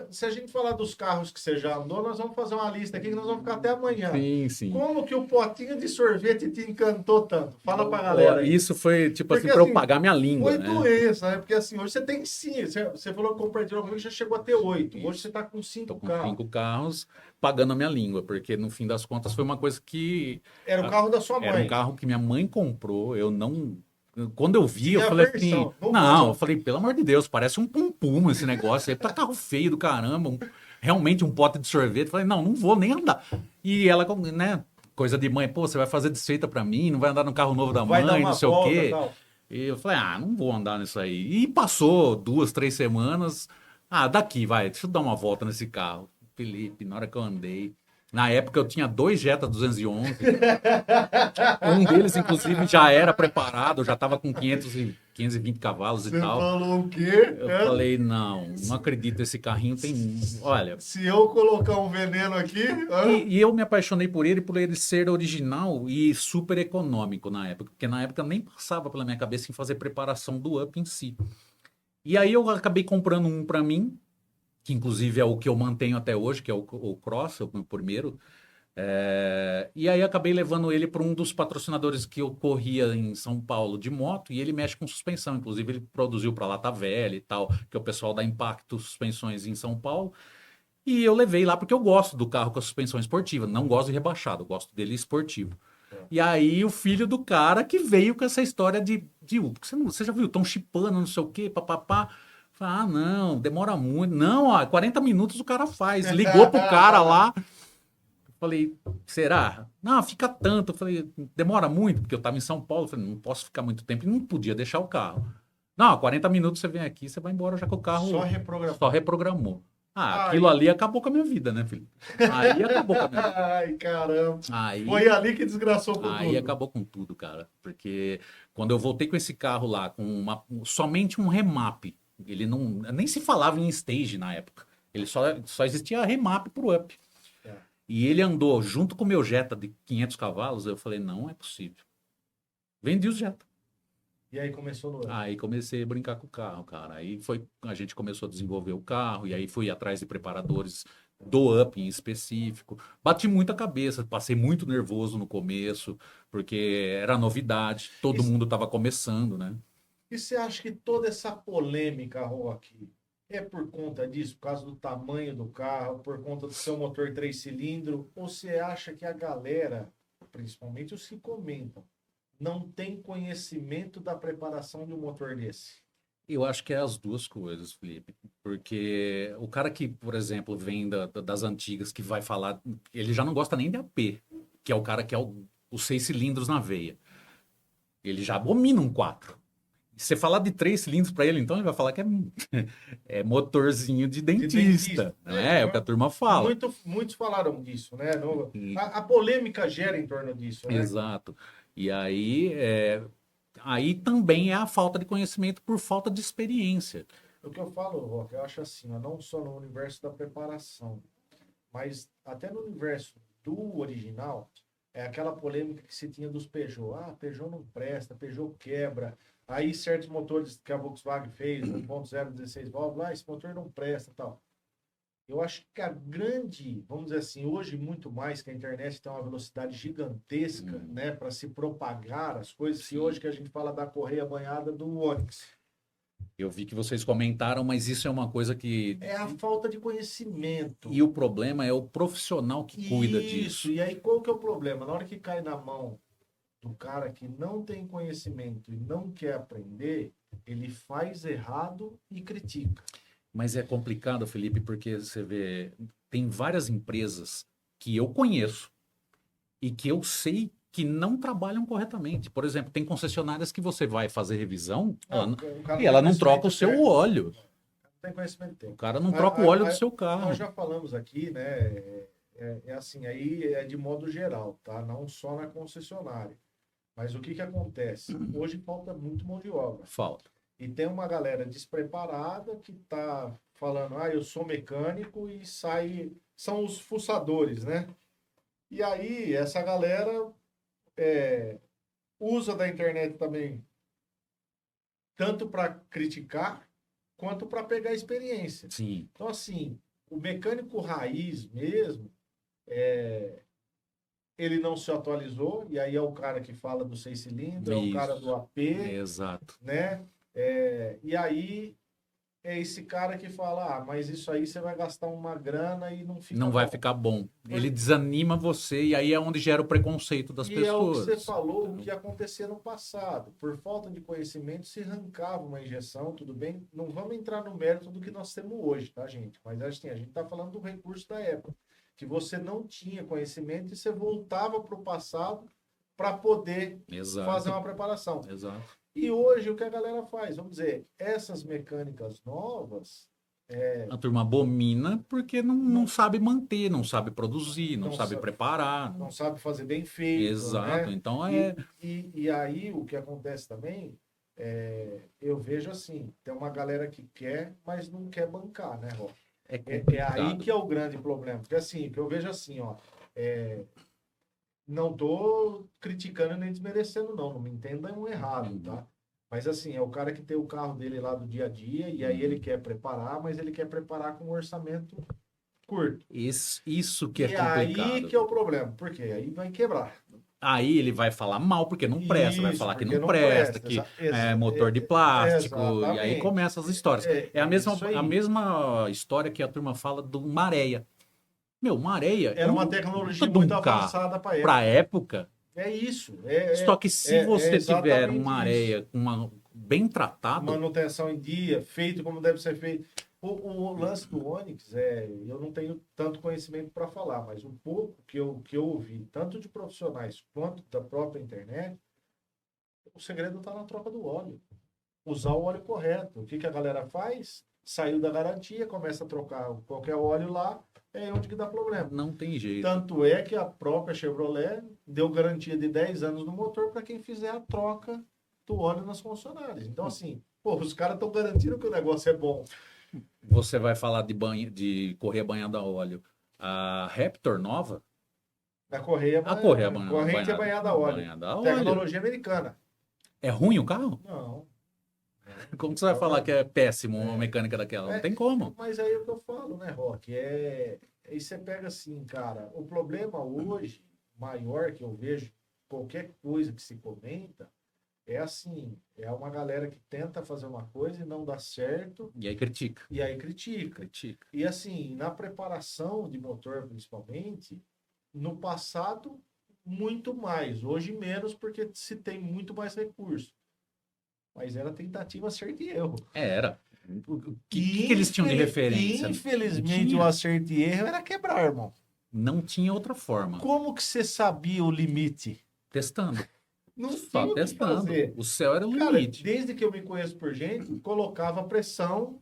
[SPEAKER 1] Se a gente falar dos carros que você já andou, nós vamos fazer uma lista aqui que nós vamos ficar até amanhã.
[SPEAKER 2] Sim, sim.
[SPEAKER 1] Como que o potinho de sorvete te encantou tanto? Fala pra galera aí.
[SPEAKER 2] Isso foi, tipo porque, assim, pra eu pagar minha língua,
[SPEAKER 1] foi doença, né? Porque assim, hoje você tem 5. Você falou que compartilhou comigo, já chegou a ter 8. Hoje você tá com 5 carros.
[SPEAKER 2] Com 5 carros, pagando a minha língua. Porque, no fim das contas, foi uma coisa que...
[SPEAKER 1] Era o carro da sua mãe.
[SPEAKER 2] Era um carro que minha mãe comprou, eu não... Quando eu vi, eu falei assim, eu falei, pelo amor de Deus, parece um pum-pum esse negócio aí, tá carro feio do caramba, realmente um pote de sorvete. Eu falei, não vou nem andar. E ela, né, coisa de mãe, pô, você vai fazer desfeita pra mim, não vai andar no carro novo da mãe, não sei o quê. E eu falei, não vou andar nisso aí. E passou 2, 3 semanas, daqui, deixa eu dar uma volta nesse carro. Felipe, na hora que eu andei... Na época eu tinha 2 Jetta 211. Um deles, inclusive, já era preparado, já estava com 520 cavalos e tal.
[SPEAKER 1] Você falou o quê?
[SPEAKER 2] Eu falei, não acredito, esse carrinho tem... Olha...
[SPEAKER 1] Se eu colocar um veneno aqui...
[SPEAKER 2] E eu me apaixonei por ele ser original e super econômico na época. Porque na época nem passava pela minha cabeça em fazer preparação do up em si. E aí eu acabei comprando um para mim, que inclusive é o que eu mantenho até hoje, que é o Cross, o primeiro. E aí acabei levando ele para um dos patrocinadores que eu corria em São Paulo de moto, e ele mexe com suspensão. Inclusive ele produziu para Lata Velha e tal, que é o pessoal da Impacto Suspensões em São Paulo. E eu levei lá porque eu gosto do carro com a suspensão esportiva, não gosto de rebaixado, eu gosto dele esportivo. E aí o filho do cara que veio com essa história de você já viu, estão chipando, não sei o quê, papapá. Não, demora muito. Não, 40 minutos o cara faz. Ligou pro cara lá. Falei, será? Não, fica tanto. Eu falei, demora muito, porque eu tava em São Paulo. Eu falei, não posso ficar muito tempo e não podia deixar o carro. Não, 40 minutos você vem aqui, você vai embora já que o carro só reprogramou. Aquilo ali acabou com a minha vida, né, Felipe? Aí acabou com a minha vida.
[SPEAKER 1] Ai, caramba. Foi ali que desgraçou com tudo.
[SPEAKER 2] Aí acabou com tudo, cara. Porque quando eu voltei com esse carro lá, com somente um remap, ele não... Nem se falava em stage na época. Ele só existia remap pro up. E ele andou junto com o meu Jetta de 500 cavalos. Eu falei, não é possível. Vendi os Jetta.
[SPEAKER 1] E aí começou no up.
[SPEAKER 2] Aí comecei a brincar com o carro, cara. Aí a gente começou a desenvolver o carro. E aí fui atrás de preparadores do up em específico. Bati muita cabeça. Passei muito nervoso no começo. Porque era novidade. Todo mundo estava começando, né?
[SPEAKER 1] E você acha que toda essa polêmica, Rock, é por conta disso, por causa do tamanho do carro, por conta do seu motor 3 cilindros? Ou você acha que a galera, principalmente os que comentam, não tem conhecimento da preparação de um motor desse?
[SPEAKER 2] Eu acho que é as duas coisas, Felipe. Porque o cara que, por exemplo, vem das antigas, que vai falar... Ele já não gosta nem de AP, que é o cara que é os 6 cilindros na veia. Ele já abomina um 4. Se você falar de 3 cilindros para ele, então ele vai falar que é motorzinho de dentista. É o que a turma fala.
[SPEAKER 1] Muitos falaram disso, né? A polêmica gera em torno disso, né?
[SPEAKER 2] Exato. E aí também é a falta de conhecimento por falta de experiência.
[SPEAKER 1] O que eu falo, Rock, eu acho assim, não só no universo da preparação, mas até no universo do original, é aquela polêmica que se tinha dos Peugeot. Peugeot não presta, Peugeot quebra. Aí certos motores que a Volkswagen fez, 1.0, 16 válvulas, esse motor não presta e tal. Eu acho que a grande, vamos dizer assim, hoje muito mais que a internet tem uma velocidade gigantesca, né, para se propagar as coisas, que hoje que a gente fala da correia banhada do Onix.
[SPEAKER 2] Eu vi que vocês comentaram, mas isso é uma coisa que...
[SPEAKER 1] É a falta de conhecimento.
[SPEAKER 2] E o problema é o profissional que cuida disso.
[SPEAKER 1] Isso, e aí qual que é o problema? Na hora que cai na mão do cara que não tem conhecimento e não quer aprender, ele faz errado e critica.
[SPEAKER 2] Mas é complicado, Felipe, porque você vê, tem várias empresas que eu conheço e que eu sei que não trabalham corretamente. Por exemplo, tem concessionárias que você vai fazer revisão e ela não troca o seu óleo.
[SPEAKER 1] Não tem conhecimento técnico.
[SPEAKER 2] O cara não troca o óleo do seu carro.
[SPEAKER 1] Nós já falamos aqui, né? É assim, aí é de modo geral, tá? Não só na concessionária. Mas o que que acontece? Hoje falta muito mão de obra.
[SPEAKER 2] Falta.
[SPEAKER 1] E tem uma galera despreparada que tá falando, eu sou mecânico e sai... São os fuçadores, né? E aí, essa galera usa da internet também, tanto para criticar, quanto para pegar experiência.
[SPEAKER 2] Sim.
[SPEAKER 1] Então, assim, o mecânico raiz mesmo, ele não se atualizou, e aí é o cara que fala do 6 cilindros, é o cara do AP,
[SPEAKER 2] exato,
[SPEAKER 1] né? E aí é esse cara que fala, mas isso aí você vai gastar uma grana e não fica
[SPEAKER 2] não
[SPEAKER 1] bom.
[SPEAKER 2] vai ficar bom. Ele desanima você e aí é onde gera o preconceito das pessoas.
[SPEAKER 1] E é o que você falou, o que acontecia no passado. Por falta de conhecimento, se arrancava uma injeção, tudo bem. Não vamos entrar no mérito do que nós temos hoje, tá, gente? Mas assim, a gente está falando do recurso da época. Que você não tinha conhecimento e você voltava para o passado para poder fazer uma preparação.
[SPEAKER 2] Exato.
[SPEAKER 1] E hoje o que a galera faz? Vamos dizer, essas mecânicas novas...
[SPEAKER 2] A turma abomina porque não sabe manter, não sabe produzir, não sabe preparar.
[SPEAKER 1] Não sabe fazer bem feito.
[SPEAKER 2] Exato,
[SPEAKER 1] né?
[SPEAKER 2] Então
[SPEAKER 1] E aí o que acontece também, eu vejo assim, tem uma galera que quer, mas não quer bancar, né, Rô? É aí que é o grande problema. Porque assim, que eu vejo assim, ó, não tô criticando nem desmerecendo, não me entendam errado, tá? Mas assim, é o cara que tem o carro dele lá do dia a dia, e aí ele quer preparar, mas ele quer preparar com um orçamento curto.
[SPEAKER 2] Isso que é complicado.
[SPEAKER 1] E aí que é o problema, porque aí vai quebrar.
[SPEAKER 2] Aí ele vai falar mal porque não presta, vai falar que não presta, que é motor de plástico, e aí começam as histórias. É a mesma história que a turma fala do Maréia. Uma areia
[SPEAKER 1] era uma tecnologia muito avançada para
[SPEAKER 2] a época.
[SPEAKER 1] É isso.
[SPEAKER 2] Só que se você tiver uma areia bem tratada...
[SPEAKER 1] Manutenção em dia, feito como deve ser feito. O lance do Onix, eu não tenho tanto conhecimento para falar, mas um pouco que eu ouvi, tanto de profissionais quanto da própria internet, o segredo está na troca do óleo. Usar o óleo correto. O que a galera faz? Saiu da garantia, começa a trocar qualquer óleo lá, é onde que dá problema.
[SPEAKER 2] Não tem jeito.
[SPEAKER 1] Tanto é que a própria Chevrolet deu garantia de 10 anos no motor para quem fizer a troca do óleo nas concessionárias. Então, assim, os caras estão garantindo que o negócio é bom.
[SPEAKER 2] Você vai falar de correia banhada a óleo. A Raptor nova?
[SPEAKER 1] A corrente é banhada a óleo. Tecnologia americana.
[SPEAKER 2] É ruim o carro?
[SPEAKER 1] Não.
[SPEAKER 2] Como você vai falar que é péssimo uma mecânica daquela? Não tem como.
[SPEAKER 1] Mas aí é o que eu falo, né, Rock? Aí você pega assim, cara, o problema hoje, maior que eu vejo, qualquer coisa que se comenta, é assim, é uma galera que tenta fazer uma coisa e não dá certo.
[SPEAKER 2] E aí critica.
[SPEAKER 1] E assim, na preparação de motor, principalmente, no passado, muito mais. Hoje, menos, porque se tem muito mais recurso. Mas era tentativa, acerto e erro.
[SPEAKER 2] Era. O que eles tinham de referência?
[SPEAKER 1] Infelizmente, o acerto e erro era quebrar, irmão.
[SPEAKER 2] Não tinha outra forma.
[SPEAKER 1] Como que você sabia o limite?
[SPEAKER 2] Testando.
[SPEAKER 1] Não
[SPEAKER 2] só testando. O céu era o limite.
[SPEAKER 1] Desde que eu me conheço por gente, colocava pressão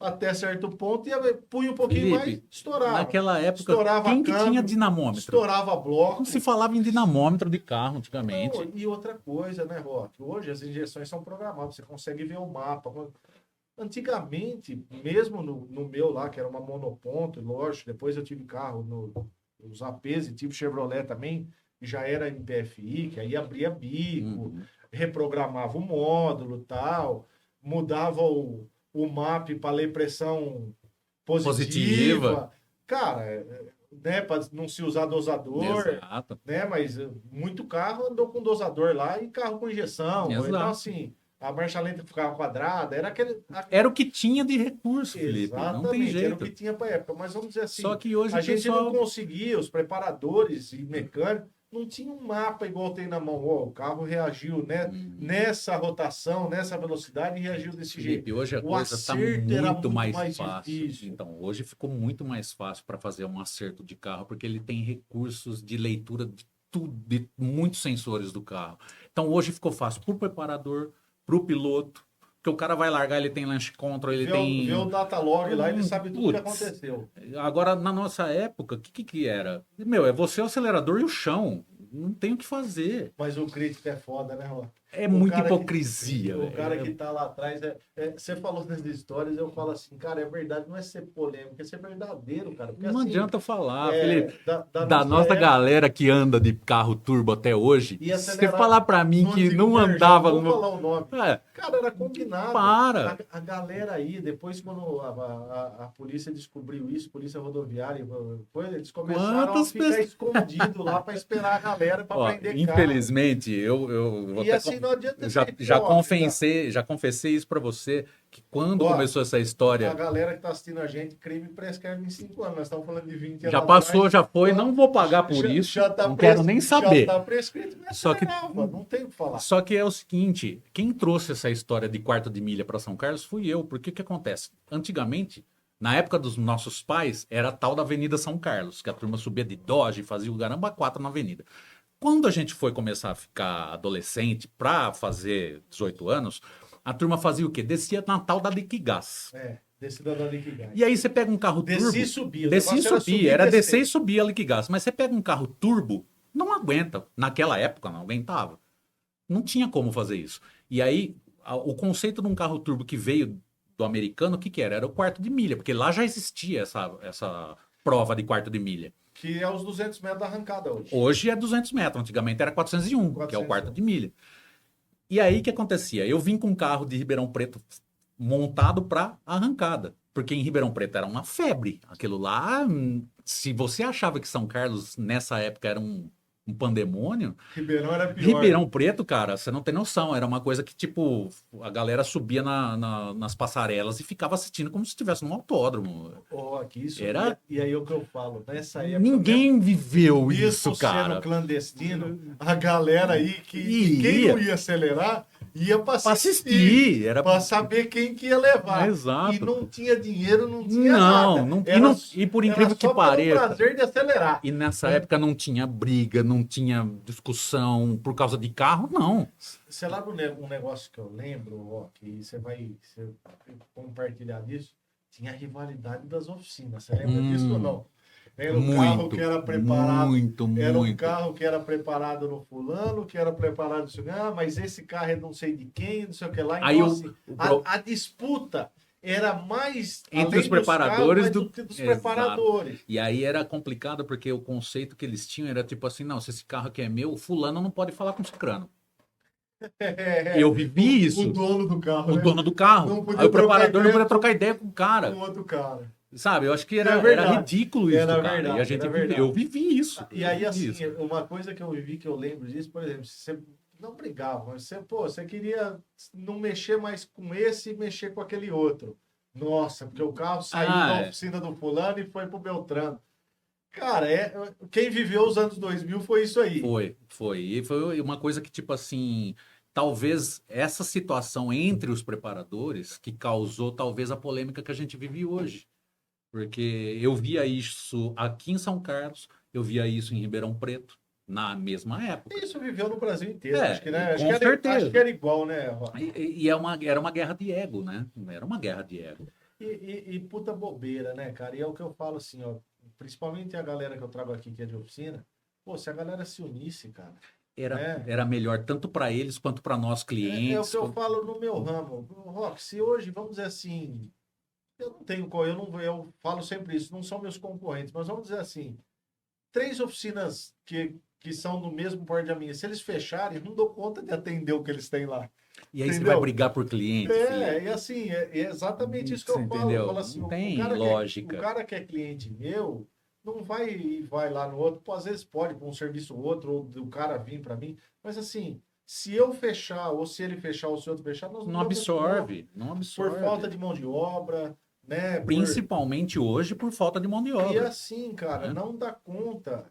[SPEAKER 1] até certo ponto e punha um pouquinho mais, estourava.
[SPEAKER 2] Naquela época, quem que tinha dinamômetro?
[SPEAKER 1] Estourava bloco.
[SPEAKER 2] Não se falava em dinamômetro de carro antigamente.
[SPEAKER 1] Não, e outra coisa, né, Rock? Hoje as injeções são programadas, você consegue ver o mapa. Antigamente, mesmo no meu lá, que era uma monoponto, lógico, depois eu tive carro nos APs e tive Chevrolet também, já era MPFI, que aí abria bico, reprogramava o módulo tal, mudava o MAP para ler pressão positiva. Cara, né, para não se usar dosador,
[SPEAKER 2] Exato.
[SPEAKER 1] né? Mas muito carro andou com dosador lá e carro com injeção.
[SPEAKER 2] Exato.
[SPEAKER 1] Então, assim, a marcha lenta ficava quadrada, era aquele...
[SPEAKER 2] Era o que tinha de recurso, Felipe.
[SPEAKER 1] Exatamente,
[SPEAKER 2] Não tem jeito.
[SPEAKER 1] era o que tinha para época. Mas vamos dizer assim,
[SPEAKER 2] Só que hoje
[SPEAKER 1] a gente
[SPEAKER 2] pessoal...
[SPEAKER 1] não conseguia, os preparadores e mecânicos, não tinha um mapa igual tem na mão. O carro reagiu, né? Nessa rotação, nessa velocidade, e reagiu desse
[SPEAKER 2] Felipe,
[SPEAKER 1] jeito.
[SPEAKER 2] hoje a
[SPEAKER 1] O
[SPEAKER 2] coisa está
[SPEAKER 1] acerto era
[SPEAKER 2] muito mais fácil.
[SPEAKER 1] difícil.
[SPEAKER 2] Então, hoje ficou muito mais fácil para fazer um acerto de carro, porque ele tem recursos de leitura de tudo, de muitos sensores do carro. Então, hoje ficou fácil para o preparador, para o piloto, porque o cara vai largar, ele tem launch control, ele tem...
[SPEAKER 1] Vê o datalog lá, ele sabe tudo o que
[SPEAKER 2] Putz.
[SPEAKER 1] aconteceu.
[SPEAKER 2] Agora, na nossa época, o que era? Meu, é você o acelerador e o chão. Não tem o que fazer.
[SPEAKER 1] Mas o crítico é foda, né, Rô?
[SPEAKER 2] É muita hipocrisia.
[SPEAKER 1] O cara que tá lá atrás, você falou das histórias, eu falo assim, cara, é verdade, não é ser polêmico, é ser verdadeiro, cara. Porque,
[SPEAKER 2] Não
[SPEAKER 1] assim,
[SPEAKER 2] adianta falar, Felipe.
[SPEAKER 1] Da
[SPEAKER 2] nossa
[SPEAKER 1] época,
[SPEAKER 2] galera que anda de carro turbo até hoje, você falar pra mim que não andava...
[SPEAKER 1] Não vou falar o nome.
[SPEAKER 2] É.
[SPEAKER 1] Cara, era combinado.
[SPEAKER 2] Para!
[SPEAKER 1] A galera aí, depois quando a polícia descobriu isso, polícia rodoviária, eles começaram a ficar escondidos lá para esperar a galera para prender
[SPEAKER 2] infelizmente, eu
[SPEAKER 1] vou assim, não adianta
[SPEAKER 2] já confessei isso pra você, que quando começou essa história...
[SPEAKER 1] A galera que tá assistindo a gente, crime prescreve em 5 anos. Nós estamos falando de 20 anos.
[SPEAKER 2] Já passou, já foi, não vou pagar por isso, não quero nem saber.
[SPEAKER 1] Já tá prescrito,
[SPEAKER 2] só que
[SPEAKER 1] não tem o que falar.
[SPEAKER 2] Só que é o seguinte, quem trouxe essa história de quarto de milha para São Carlos fui eu, porque o que acontece? Antigamente, na época dos nossos pais, era a tal da Avenida São Carlos, que a turma subia de Dodge e fazia o Garamba 4 na avenida. Quando a gente foi começar a ficar adolescente para fazer 18 anos, a turma fazia o quê? Descia na tal da Liquigás.
[SPEAKER 1] Descida da Liquigás.
[SPEAKER 2] E aí você pega um carro turbo...
[SPEAKER 1] Descia e subia.
[SPEAKER 2] Descia e subia. Era descer e subir a Liquigás. Mas você pega um carro turbo, não aguenta. Naquela época não aguentava. Não tinha como fazer isso. E aí, o conceito de um carro turbo que veio do americano, o que era? Era o quarto de milha, porque lá já existia essa prova de quarto de milha.
[SPEAKER 1] Que é os 200 metros da arrancada hoje.
[SPEAKER 2] Hoje é 200 metros, antigamente era 401, que é o quarto de milha. E aí, o que acontecia? Eu vim com um carro de Ribeirão Preto montado para arrancada, porque em Ribeirão Preto era uma febre. Aquilo lá, se você achava que São Carlos, nessa época, era um pandemônio.
[SPEAKER 1] Ribeirão era pior.
[SPEAKER 2] Ribeirão Preto, cara, você não tem noção. Era uma coisa que, tipo, a galera subia nas passarelas e ficava assistindo como se estivesse num autódromo.
[SPEAKER 1] Aqui isso
[SPEAKER 2] era...
[SPEAKER 1] E aí o que eu falo, nessa época...
[SPEAKER 2] Ninguém viveu isso, cara.
[SPEAKER 1] Sendo clandestino, a galera aí quem não ia acelerar... ia para assistir,
[SPEAKER 2] era
[SPEAKER 1] para saber quem que ia levar.
[SPEAKER 2] Exato.
[SPEAKER 1] E não tinha dinheiro, não tinha nada.
[SPEAKER 2] E por incrível que pareça,
[SPEAKER 1] o prazer de acelerar.
[SPEAKER 2] E nessa época não tinha briga, não tinha discussão por causa de carro, não.
[SPEAKER 1] Sei lá, um negócio que eu lembro, que você vai compartilhar disso, tinha a rivalidade das oficinas. Você lembra disso ou não? Era um carro que era preparado. Era um carro que era preparado no fulano, que era preparado no segundo, mas esse carro é não sei de quem, não sei o que lá. Então,
[SPEAKER 2] aí
[SPEAKER 1] assim, a disputa era mais
[SPEAKER 2] entre os preparadores
[SPEAKER 1] dos preparadores.
[SPEAKER 2] E aí era complicado porque o conceito que eles tinham era tipo assim, não, se esse carro aqui é meu, o fulano não pode falar com o cicrano. Eu vivi isso.
[SPEAKER 1] O dono do carro.
[SPEAKER 2] O dono do carro. Aí o preparador não podia trocar ideia com o cara.
[SPEAKER 1] Com outro cara.
[SPEAKER 2] Sabe, eu acho que era ridículo isso, cara. Verdade, e a gente eu vivi isso.
[SPEAKER 1] E aí, assim, uma coisa que eu vivi, que eu lembro disso, por exemplo, você não brigava, mas você queria não mexer mais com esse e mexer com aquele outro. Nossa, porque o carro saiu da oficina do fulano e foi pro Beltrano. Cara, quem viveu os anos 2000 foi isso aí.
[SPEAKER 2] Foi. E foi uma coisa que, tipo assim... Talvez essa situação entre os preparadores que causou, talvez, a polêmica que a gente vive hoje. Porque eu via isso aqui em São Carlos, eu via isso em Ribeirão Preto, na mesma época.
[SPEAKER 1] Isso viveu no Brasil inteiro, acho que, né?
[SPEAKER 2] Com certeza.
[SPEAKER 1] Acho que era igual, né?
[SPEAKER 2] E era uma guerra de ego, né? Era uma guerra de ego.
[SPEAKER 1] E puta bobeira, né, cara? E é o que eu falo assim, ó, principalmente a galera que eu trago aqui, que é de oficina, se a galera se unisse, cara...
[SPEAKER 2] Era melhor tanto para eles quanto para nós clientes.
[SPEAKER 1] É o que eu falo no meu ramo. Rock, se hoje, vamos dizer assim... Eu falo sempre isso, não são meus concorrentes, mas vamos dizer assim, 3 oficinas que que são do mesmo porte da minha, se eles fecharem, não dou conta de atender o que eles têm lá.
[SPEAKER 2] E aí você vai brigar por cliente,
[SPEAKER 1] e assim, é exatamente isso que eu falo.
[SPEAKER 2] Entendeu?
[SPEAKER 1] Eu falo assim,
[SPEAKER 2] não tem
[SPEAKER 1] lógica. O cara que é cliente meu, não vai lá no outro, pô, às vezes pode para um serviço ou outro, ou do cara vir para mim, mas assim, se eu fechar, ou se ele fechar, ou se o outro fechar, nós
[SPEAKER 2] não absorve.
[SPEAKER 1] Por falta de mão de obra, né?
[SPEAKER 2] Principalmente hoje por falta de mão de obra.
[SPEAKER 1] E assim, cara, não dá conta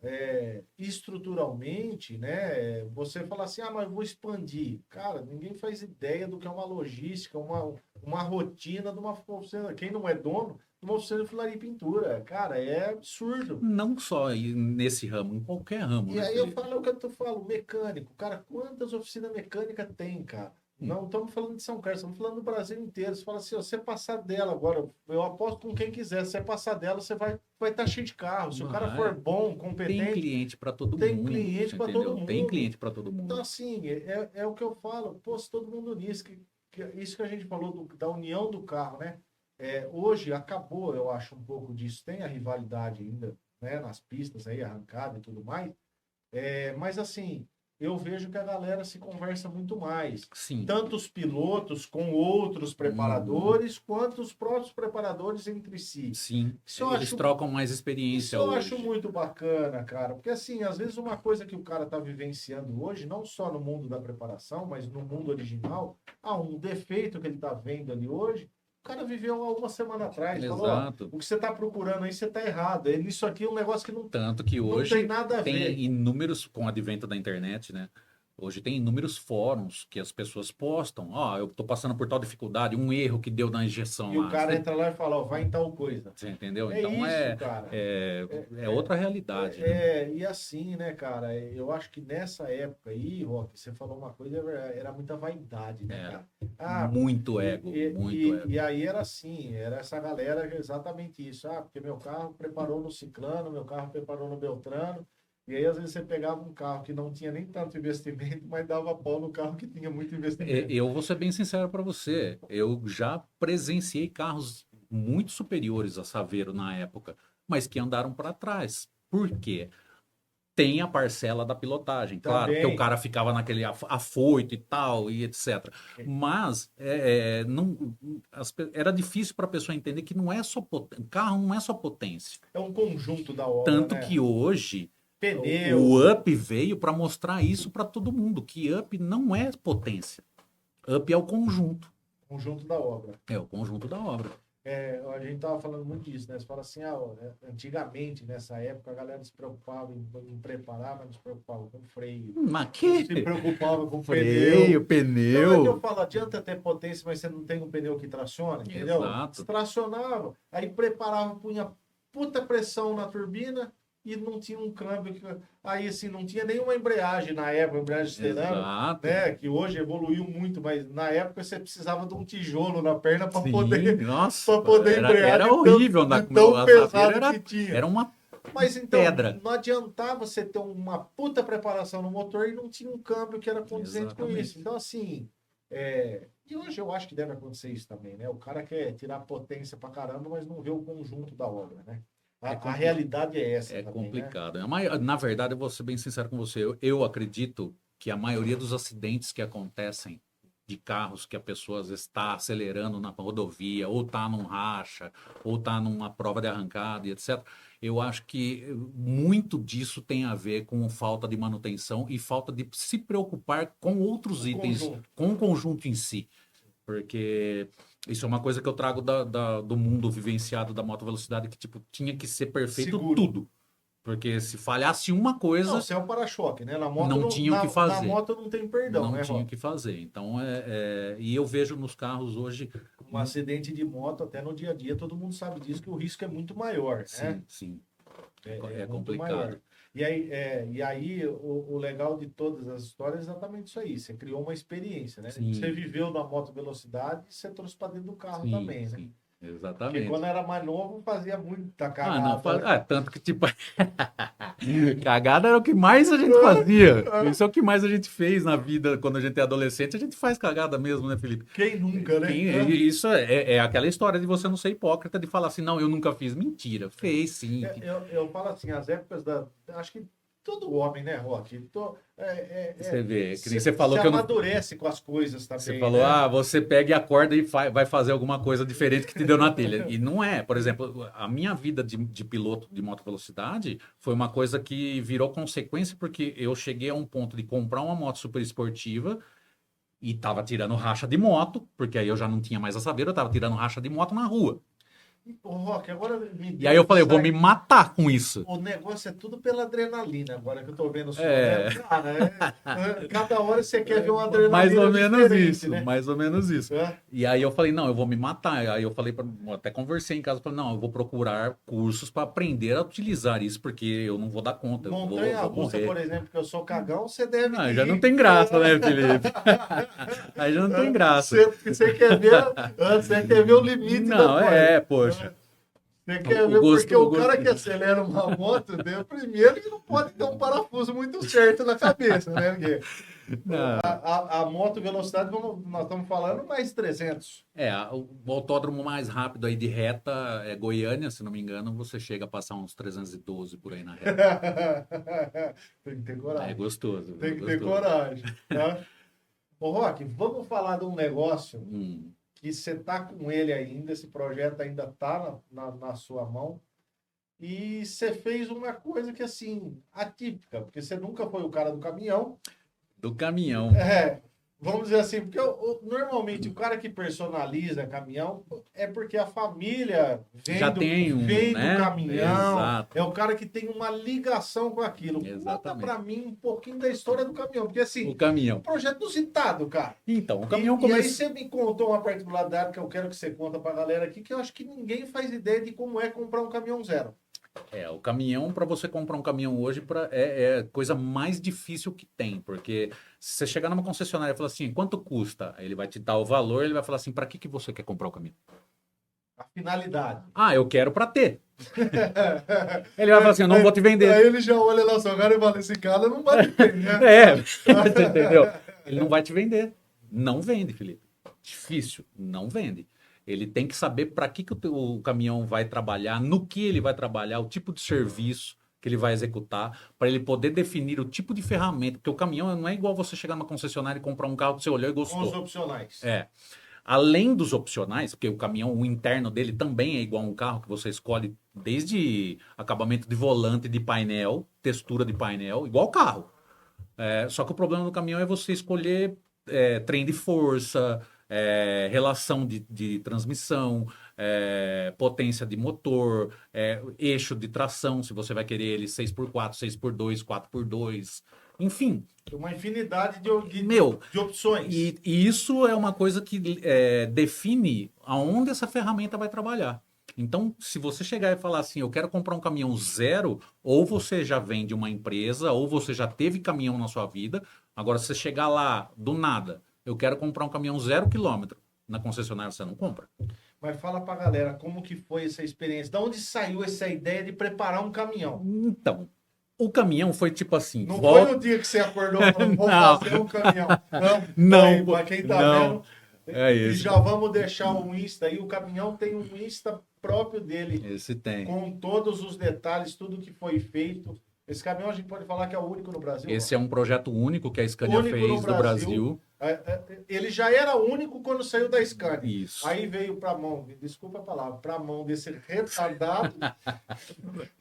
[SPEAKER 1] estruturalmente, né? Você fala assim, mas eu vou expandir. Cara, ninguém faz ideia do que é uma logística, uma rotina de uma oficina. Quem não é dono de uma oficina de funilaria e pintura. Cara, é absurdo.
[SPEAKER 2] Não só nesse ramo, em qualquer ramo.
[SPEAKER 1] E aí eu falo o que eu falo, mecânico. Cara, quantas oficinas mecânicas tem, cara? Não estamos falando de São Carlos, estamos falando do Brasil inteiro. Você fala assim, você passar dela agora, eu aposto com quem quiser, se você passar dela, você vai estar cheio de carro. Se o cara for bom, competente...
[SPEAKER 2] Tem cliente para todo mundo.
[SPEAKER 1] Tem cliente para todo mundo.
[SPEAKER 2] Tem cliente para todo mundo.
[SPEAKER 1] Então, assim, é o que eu falo. Pô, se todo mundo nisso, isso que a gente falou da união do carro, né? Hoje acabou, eu acho, um pouco disso. Tem a rivalidade ainda, né? Nas pistas aí, arrancada e tudo mais. Mas, assim... eu vejo que a galera se conversa muito mais.
[SPEAKER 2] Sim.
[SPEAKER 1] Tanto os pilotos com outros preparadores, quanto os próprios preparadores entre si.
[SPEAKER 2] Sim, eles trocam mais experiência hoje.
[SPEAKER 1] Isso eu acho muito bacana, cara. Porque, assim, às vezes uma coisa que o cara está vivenciando hoje, não só no mundo da preparação, mas no mundo original, um defeito que ele está vendo ali hoje, o cara viveu há uma semana atrás.
[SPEAKER 2] Exato.
[SPEAKER 1] Falou, o que você está procurando aí, você está errado. Isso aqui é um negócio que não,
[SPEAKER 2] tanto que hoje
[SPEAKER 1] não tem nada a ver.
[SPEAKER 2] Tem inúmeros, com o advento da internet, né? Hoje tem inúmeros fóruns que as pessoas postam. Eu tô passando por tal dificuldade, um erro que deu na injeção.
[SPEAKER 1] E o cara entra lá e fala, vai em tal coisa.
[SPEAKER 2] Você entendeu?
[SPEAKER 1] Então isso, cara.
[SPEAKER 2] É outra realidade.
[SPEAKER 1] E assim, né, cara? Eu acho que nessa época aí, Rock, você falou uma coisa, era muita vaidade, né, cara?
[SPEAKER 2] Muito ego, muito ego.
[SPEAKER 1] E aí era assim, era essa galera exatamente isso. Porque meu carro preparou no Ciclano, meu carro preparou no Beltrano. E aí, às vezes, você pegava um carro que não tinha nem tanto investimento, mas dava pau no carro que tinha muito investimento.
[SPEAKER 2] Eu vou ser bem sincero para você. Eu já presenciei carros muito superiores a Saveiro na época, mas que andaram para trás. Por quê? Tem a parcela da pilotagem,
[SPEAKER 1] também.
[SPEAKER 2] Claro, porque o cara ficava naquele afoito e tal, e etc. Mas era difícil para a pessoa entender que não é só carro não é só potência.
[SPEAKER 1] É um conjunto da obra,
[SPEAKER 2] Tanto
[SPEAKER 1] né?
[SPEAKER 2] que hoje...
[SPEAKER 1] Pneu.
[SPEAKER 2] O Up veio para mostrar isso para todo mundo, que Up não é potência. Up é o conjunto.
[SPEAKER 1] Conjunto da obra.
[SPEAKER 2] É o conjunto da obra.
[SPEAKER 1] A gente tava falando muito disso, né? Você fala assim, antigamente, nessa época, a galera se preocupava em preparar, mas não se preocupava com freio.
[SPEAKER 2] Mas que?
[SPEAKER 1] Se preocupava com
[SPEAKER 2] freio, pneu.
[SPEAKER 1] Então é que eu falo, adianta ter potência, mas você não tem um pneu que traciona, entendeu?
[SPEAKER 2] Exato.
[SPEAKER 1] Tracionava, aí preparava, punha puta pressão na turbina, e não tinha um câmbio. Aí, assim, não tinha nenhuma embreagem na época, embreagem cerâmica, né? Que hoje evoluiu muito, mas na época você precisava de um tijolo na perna para poder, embrear.
[SPEAKER 2] Era horrível.
[SPEAKER 1] Tão pesado que tinha.
[SPEAKER 2] Era uma
[SPEAKER 1] Mas então,
[SPEAKER 2] pedra.
[SPEAKER 1] Não adiantava você ter uma puta preparação no motor e não tinha um câmbio que era condizente com isso. Então, assim, e hoje eu acho que deve acontecer isso também, né? O cara quer tirar potência pra caramba, mas não vê o conjunto da obra, né? A realidade é essa.
[SPEAKER 2] É
[SPEAKER 1] também,
[SPEAKER 2] complicado. Né? Na verdade, eu vou ser bem sincero com você. Eu acredito que a maioria dos acidentes que acontecem de carros que a pessoa às vezes está acelerando na rodovia, ou está num racha, ou está numa prova de arrancada e etc. Eu acho que muito disso tem a ver com falta de manutenção e falta de se preocupar com outros itens, com o conjunto em si. Porque isso é uma coisa que eu trago do mundo vivenciado da moto velocidade, que tipo, tinha que ser perfeito tudo. Porque se falhasse uma coisa...
[SPEAKER 1] Não, você é o para-choque, né? Na moto
[SPEAKER 2] não tinha o que fazer.
[SPEAKER 1] Na moto não tem perdão,
[SPEAKER 2] não tinha o que fazer. Então, e eu vejo nos carros hoje...
[SPEAKER 1] Um acidente de moto, até no dia a dia, todo mundo sabe disso, que o risco é muito maior, né?
[SPEAKER 2] Sim.
[SPEAKER 1] É
[SPEAKER 2] complicado.
[SPEAKER 1] Maior. E aí o legal de todas as histórias é exatamente isso aí. Você criou uma experiência, né?
[SPEAKER 2] Sim.
[SPEAKER 1] Você viveu na moto velocidade e você trouxe para dentro do carro também, né?
[SPEAKER 2] Sim. Exatamente.
[SPEAKER 1] Porque quando era mais novo, fazia muita cagada.
[SPEAKER 2] Tanto que, tipo, cagada era o que mais a gente fazia. Isso é o que mais a gente fez na vida quando a gente é adolescente. A gente faz cagada mesmo, né, Felipe?
[SPEAKER 1] Quem nunca, né?
[SPEAKER 2] Isso é aquela história de você não ser hipócrita, de falar assim, não, eu nunca fiz. Mentira, fez sim.
[SPEAKER 1] Eu falo assim, as épocas acho que todo homem, né, Rock?
[SPEAKER 2] Você vê, que nem você falou
[SPEAKER 1] se
[SPEAKER 2] que eu não...
[SPEAKER 1] amadurece com as coisas também,
[SPEAKER 2] Você falou,
[SPEAKER 1] né?
[SPEAKER 2] você pega e acorda e vai fazer alguma coisa diferente que te deu na telha. E não é. Por exemplo, a minha vida de piloto de moto velocidade foi uma coisa que virou consequência porque eu cheguei a um ponto de comprar uma moto super esportiva e tava tirando racha de moto, porque aí eu já não tinha mais a saber, eu tava tirando racha de moto na rua.
[SPEAKER 1] Ô, Rock, agora me
[SPEAKER 2] E
[SPEAKER 1] deu
[SPEAKER 2] aí eu falei, eu vou
[SPEAKER 1] insight.
[SPEAKER 2] me matar com isso.
[SPEAKER 1] O negócio é tudo pela adrenalina, agora que eu tô vendo o senhor.
[SPEAKER 2] É.
[SPEAKER 1] Cara, cada hora você quer ver uma
[SPEAKER 2] Mais
[SPEAKER 1] adrenalina
[SPEAKER 2] ou menos
[SPEAKER 1] diferente,
[SPEAKER 2] isso,
[SPEAKER 1] né?
[SPEAKER 2] mais ou menos isso.
[SPEAKER 1] É.
[SPEAKER 2] E aí eu falei, não, eu vou me matar. Aí eu falei, até conversei em casa, falei, não, eu vou procurar cursos para aprender a utilizar isso, porque eu não vou dar conta, eu vou
[SPEAKER 1] Montanha-russa,
[SPEAKER 2] morrer.
[SPEAKER 1] por exemplo, que eu sou cagão, você deve
[SPEAKER 2] Ah,
[SPEAKER 1] ir.
[SPEAKER 2] já não tem graça, né, Felipe? Aí já não tem graça.
[SPEAKER 1] Você quer ver o limite da
[SPEAKER 2] Não,
[SPEAKER 1] coisa.
[SPEAKER 2] poxa.
[SPEAKER 1] Você quer
[SPEAKER 2] O
[SPEAKER 1] ver,
[SPEAKER 2] gosto-
[SPEAKER 1] porque
[SPEAKER 2] o
[SPEAKER 1] o cara
[SPEAKER 2] gosto-
[SPEAKER 1] que acelera uma moto, né, primeiro que não pode ter um parafuso muito certo na cabeça, né? Porque
[SPEAKER 2] Não.
[SPEAKER 1] a moto velocidade, nós estamos falando mais 300.
[SPEAKER 2] O autódromo mais rápido aí de reta é Goiânia, se não me engano, você chega a passar uns 312 por aí na reta.
[SPEAKER 1] Tem que ter
[SPEAKER 2] É
[SPEAKER 1] coragem.
[SPEAKER 2] gostoso.
[SPEAKER 1] Tem que
[SPEAKER 2] é
[SPEAKER 1] ter
[SPEAKER 2] gostoso.
[SPEAKER 1] coragem. Tá? Ô, Rock, vamos falar de um negócio
[SPEAKER 2] Hum.
[SPEAKER 1] que você está com ele ainda, esse projeto ainda está na sua mão. E você fez uma coisa que, assim, atípica, porque você nunca foi o cara do caminhão.
[SPEAKER 2] Do caminhão.
[SPEAKER 1] Vamos dizer assim, porque normalmente o cara que personaliza caminhão é porque a família
[SPEAKER 2] Já tem um,
[SPEAKER 1] vem
[SPEAKER 2] né?
[SPEAKER 1] do caminhão,
[SPEAKER 2] Exato.
[SPEAKER 1] é o cara que tem uma ligação com aquilo. Conta
[SPEAKER 2] Exatamente.
[SPEAKER 1] pra mim um pouquinho da história do caminhão, porque assim,
[SPEAKER 2] O
[SPEAKER 1] um
[SPEAKER 2] caminhão.
[SPEAKER 1] projeto inusitado, cara.
[SPEAKER 2] Então, o caminhão
[SPEAKER 1] E aí
[SPEAKER 2] começou.
[SPEAKER 1] você me contou uma particularidade que eu quero que você conta pra galera aqui, que eu acho que ninguém faz ideia de como é comprar um caminhão zero.
[SPEAKER 2] O caminhão, para você comprar um caminhão hoje, é a coisa mais difícil que tem, porque se você chegar numa concessionária e falar assim, quanto custa? Aí ele vai te dar o valor, ele vai falar assim, para que você quer comprar o caminhão?
[SPEAKER 1] A finalidade.
[SPEAKER 2] Ah, eu quero para ter. Ele vai falar assim, eu não vou te vender.
[SPEAKER 1] Aí ele já olha lá sua cara e fala, esse cara não vai te vender.
[SPEAKER 2] Você entendeu? Ele não vai te vender. Não vende, Felipe. Difícil, não vende. Ele tem que saber para que o caminhão vai trabalhar, no que ele vai trabalhar, o tipo de serviço que ele vai executar, para ele poder definir o tipo de ferramenta. Porque o caminhão não é igual você chegar numa concessionária e comprar um carro que você olhou e
[SPEAKER 1] Com os
[SPEAKER 2] gostou.
[SPEAKER 1] opcionais.
[SPEAKER 2] Além dos opcionais, porque o caminhão, o interno dele também é igual a um carro que você escolhe desde acabamento de volante, de painel, textura de painel, igual carro. Só que o problema do caminhão é você escolher trem de força, relação de transmissão, potência de motor, eixo de tração, se você vai querer ele 6x4, 6x2, 4x2, enfim.
[SPEAKER 1] Uma infinidade de opções.
[SPEAKER 2] E isso é uma coisa que define aonde essa ferramenta vai trabalhar. Então, se você chegar e falar assim, eu quero comprar um caminhão zero, ou você já vem de uma empresa, ou você já teve caminhão na sua vida. Agora, se você chegar lá do nada, eu quero comprar um caminhão 0 km, na concessionária você não compra.
[SPEAKER 1] Mas fala pra galera como que foi essa experiência. De onde saiu essa ideia de preparar um caminhão?
[SPEAKER 2] Então, o caminhão foi tipo assim...
[SPEAKER 1] Não foi no dia que você acordou e falou, vou fazer um caminhão.
[SPEAKER 2] Não,
[SPEAKER 1] pra quem tá
[SPEAKER 2] não.
[SPEAKER 1] vendo.
[SPEAKER 2] É
[SPEAKER 1] E
[SPEAKER 2] isso.
[SPEAKER 1] já vamos deixar um Insta aí. O caminhão tem um Insta próprio dele.
[SPEAKER 2] Esse tem.
[SPEAKER 1] Com todos os detalhes, tudo que foi feito. Esse caminhão a gente pode falar que é o único no Brasil.
[SPEAKER 2] Esse é um projeto único que a Scania
[SPEAKER 1] Único
[SPEAKER 2] fez
[SPEAKER 1] no
[SPEAKER 2] no
[SPEAKER 1] Brasil.
[SPEAKER 2] Brasil.
[SPEAKER 1] Ele já era único quando saiu da Scania.
[SPEAKER 2] Isso.
[SPEAKER 1] Aí veio para mão, desculpa a palavra, para mão desse retardado.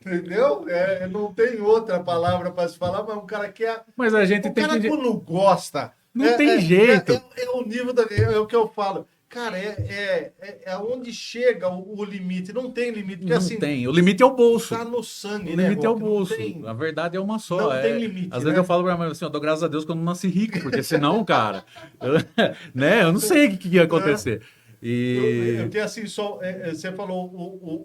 [SPEAKER 1] Entendeu? Não tem outra palavra para se falar, mas um cara que é.
[SPEAKER 2] Mas a gente
[SPEAKER 1] O
[SPEAKER 2] tem
[SPEAKER 1] cara
[SPEAKER 2] que...
[SPEAKER 1] quando gosta.
[SPEAKER 2] Não tem jeito.
[SPEAKER 1] É o nível é o que eu falo. Cara, é onde chega o limite. Não tem limite. Porque,
[SPEAKER 2] Não
[SPEAKER 1] assim,
[SPEAKER 2] tem. O limite é o bolso.
[SPEAKER 1] tá no sangue,
[SPEAKER 2] O
[SPEAKER 1] né?
[SPEAKER 2] limite é o
[SPEAKER 1] Rock?
[SPEAKER 2] bolso.
[SPEAKER 1] Tem.
[SPEAKER 2] A verdade é uma só.
[SPEAKER 1] Não tem limite,
[SPEAKER 2] Às
[SPEAKER 1] né?
[SPEAKER 2] vezes eu falo pra minha mãe assim, eu dou graças a Deus que eu não nasci rico, porque senão, cara, eu não sei o que ia acontecer.
[SPEAKER 1] Porque assim, você falou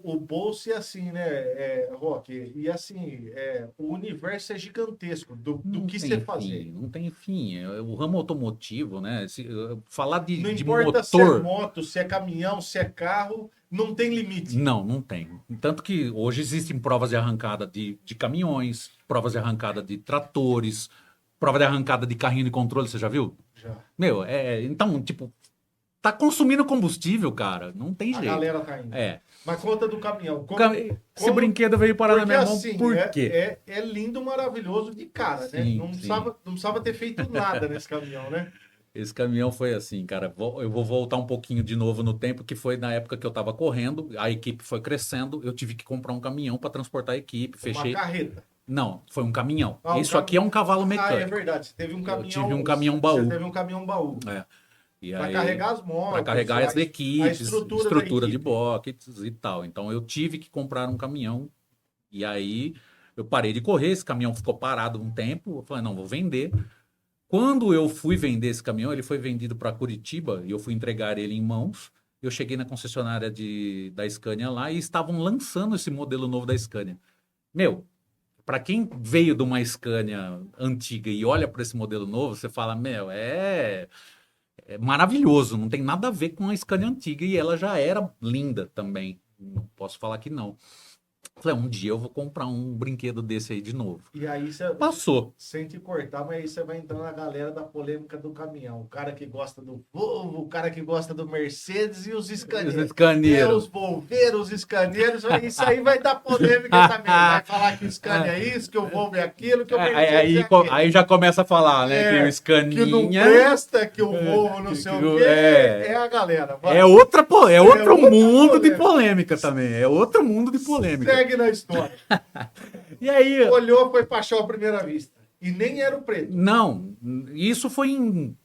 [SPEAKER 1] o bolso e assim, né, Rock? E assim, o universo é gigantesco do que você fazer.
[SPEAKER 2] Não tem fim. O ramo automotivo, né? Falar
[SPEAKER 1] Não
[SPEAKER 2] de
[SPEAKER 1] importa se é
[SPEAKER 2] motor.
[SPEAKER 1] moto, se é caminhão, se é carro, não tem limite.
[SPEAKER 2] Não tem. Tanto que hoje existem provas de arrancada de caminhões, provas de arrancada de tratores, prova de arrancada de carrinho de controle, você já viu?
[SPEAKER 1] Já.
[SPEAKER 2] Então, tipo, tá consumindo combustível, cara. Não tem jeito.
[SPEAKER 1] A galera tá indo.
[SPEAKER 2] É.
[SPEAKER 1] Mas conta do caminhão.
[SPEAKER 2] Esse brinquedo veio parar na minha mão,
[SPEAKER 1] assim,
[SPEAKER 2] por quê?
[SPEAKER 1] É lindo, maravilhoso de cara, né?
[SPEAKER 2] Sim,
[SPEAKER 1] Não precisava ter feito nada nesse caminhão, né?
[SPEAKER 2] Esse caminhão foi assim, cara. Eu vou voltar um pouquinho de novo no tempo, que foi na época que eu tava correndo, a equipe foi crescendo, eu tive que comprar um caminhão para transportar a equipe, fechei.
[SPEAKER 1] Uma carreta.
[SPEAKER 2] Não, foi um caminhão.
[SPEAKER 1] Ah,
[SPEAKER 2] Isso aqui é um cavalo mecânico.
[SPEAKER 1] é verdade. Você teve um caminhão.
[SPEAKER 2] Eu tive um caminhão baú.
[SPEAKER 1] Você teve um caminhão baú.
[SPEAKER 2] É.
[SPEAKER 1] Para carregar as motos.
[SPEAKER 2] Para carregar as equipes, estrutura de
[SPEAKER 1] equipe.
[SPEAKER 2] box e tal. Então eu tive que comprar um caminhão. E aí eu parei de correr, esse caminhão ficou parado um tempo. Eu falei, não, vou vender. Quando eu fui vender esse caminhão, ele foi vendido para Curitiba e eu fui entregar ele em mãos. Eu cheguei na concessionária da Scania lá e estavam lançando esse modelo novo da Scania. Meu, para quem veio de uma Scania antiga e olha para esse modelo novo, você fala, meu, é maravilhoso, não tem nada a ver com a Scania antiga e ela já era linda também. Não posso falar que não. Falei, um dia eu vou comprar um brinquedo desse aí de novo.
[SPEAKER 1] E aí você
[SPEAKER 2] passou.
[SPEAKER 1] Sem te cortar, mas aí você vai entrar na galera da polêmica do caminhão. O cara que gosta do Volvo, o cara que gosta do Mercedes e os escaneiros.
[SPEAKER 2] Os escaneiros.
[SPEAKER 1] Os volveiros, os escaneiros. Isso aí vai dar polêmica também. Vai falar que o Scania é isso, que o Volvo é aquilo, que o Mercedes é aquilo.
[SPEAKER 2] Aí já começa a falar, né? Que o Scania...
[SPEAKER 1] Que não presta, que o Volvo não sei o quê. É a galera. Vai.
[SPEAKER 2] É outro mundo de polêmica também. É outro mundo de polêmica.
[SPEAKER 1] Segue na história.
[SPEAKER 2] E aí...
[SPEAKER 1] Olhou, foi paixão à primeira vista. E nem era o preto.
[SPEAKER 2] Não, isso foi em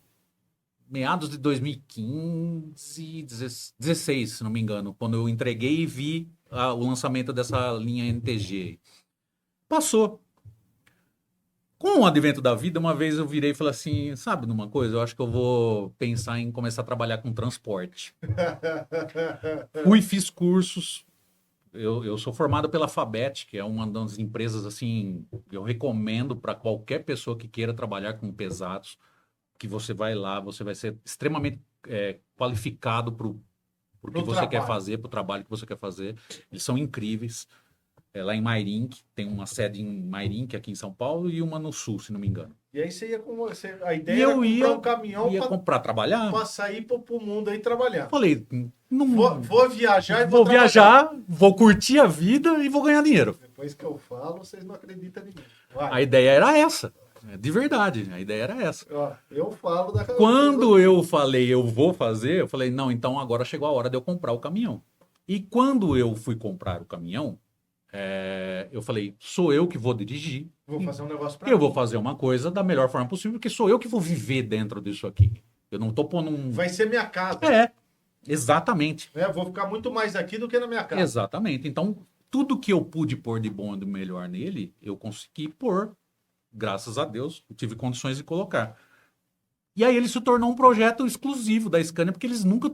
[SPEAKER 2] meados de 2015, 16, se não me engano, quando eu entreguei e vi o lançamento dessa linha NTG. Passou. Com o advento da vida, uma vez eu virei e falei assim, sabe de uma coisa? Eu acho que eu vou pensar em começar a trabalhar com transporte. Fui, fiz cursos. Eu sou formado pela Fabet, que é uma das empresas, assim, eu recomendo para qualquer pessoa que queira trabalhar com pesados, que você vai lá, você vai ser extremamente qualificado para o que você quer fazer, para o trabalho que você quer fazer. Eles são incríveis. Lá em Mairink, tem uma sede em Mairink, aqui em São Paulo, e uma no Sul, se não me engano.
[SPEAKER 1] E aí você ia com você. A ideia era comprar um caminhão
[SPEAKER 2] para trabalhar.
[SPEAKER 1] Para sair para o mundo aí trabalhar.
[SPEAKER 2] Falei, não,
[SPEAKER 1] vou viajar e
[SPEAKER 2] vou viajar, vou curtir a vida e vou ganhar dinheiro.
[SPEAKER 1] Depois que eu falo, vocês não acreditam em mim.
[SPEAKER 2] A ideia era essa. De verdade, a ideia era essa.
[SPEAKER 1] Eu falo da
[SPEAKER 2] Quando eu falei, eu vou fazer, eu falei, não, então agora chegou a hora de eu comprar o caminhão. E quando eu fui comprar o caminhão, eu falei, sou eu que vou dirigir.
[SPEAKER 1] Vou fazer um negócio pra
[SPEAKER 2] mim. Eu vou fazer uma coisa da melhor forma possível, porque sou eu que vou viver dentro disso aqui. Eu não tô pondo um...
[SPEAKER 1] Vai ser minha casa.
[SPEAKER 2] Exatamente.
[SPEAKER 1] Vou ficar muito mais aqui do que na minha casa.
[SPEAKER 2] Exatamente. Então, tudo que eu pude pôr de bom e do melhor nele, eu consegui pôr. Graças a Deus, eu tive condições de colocar. E aí ele se tornou um projeto exclusivo da Scania, porque eles nunca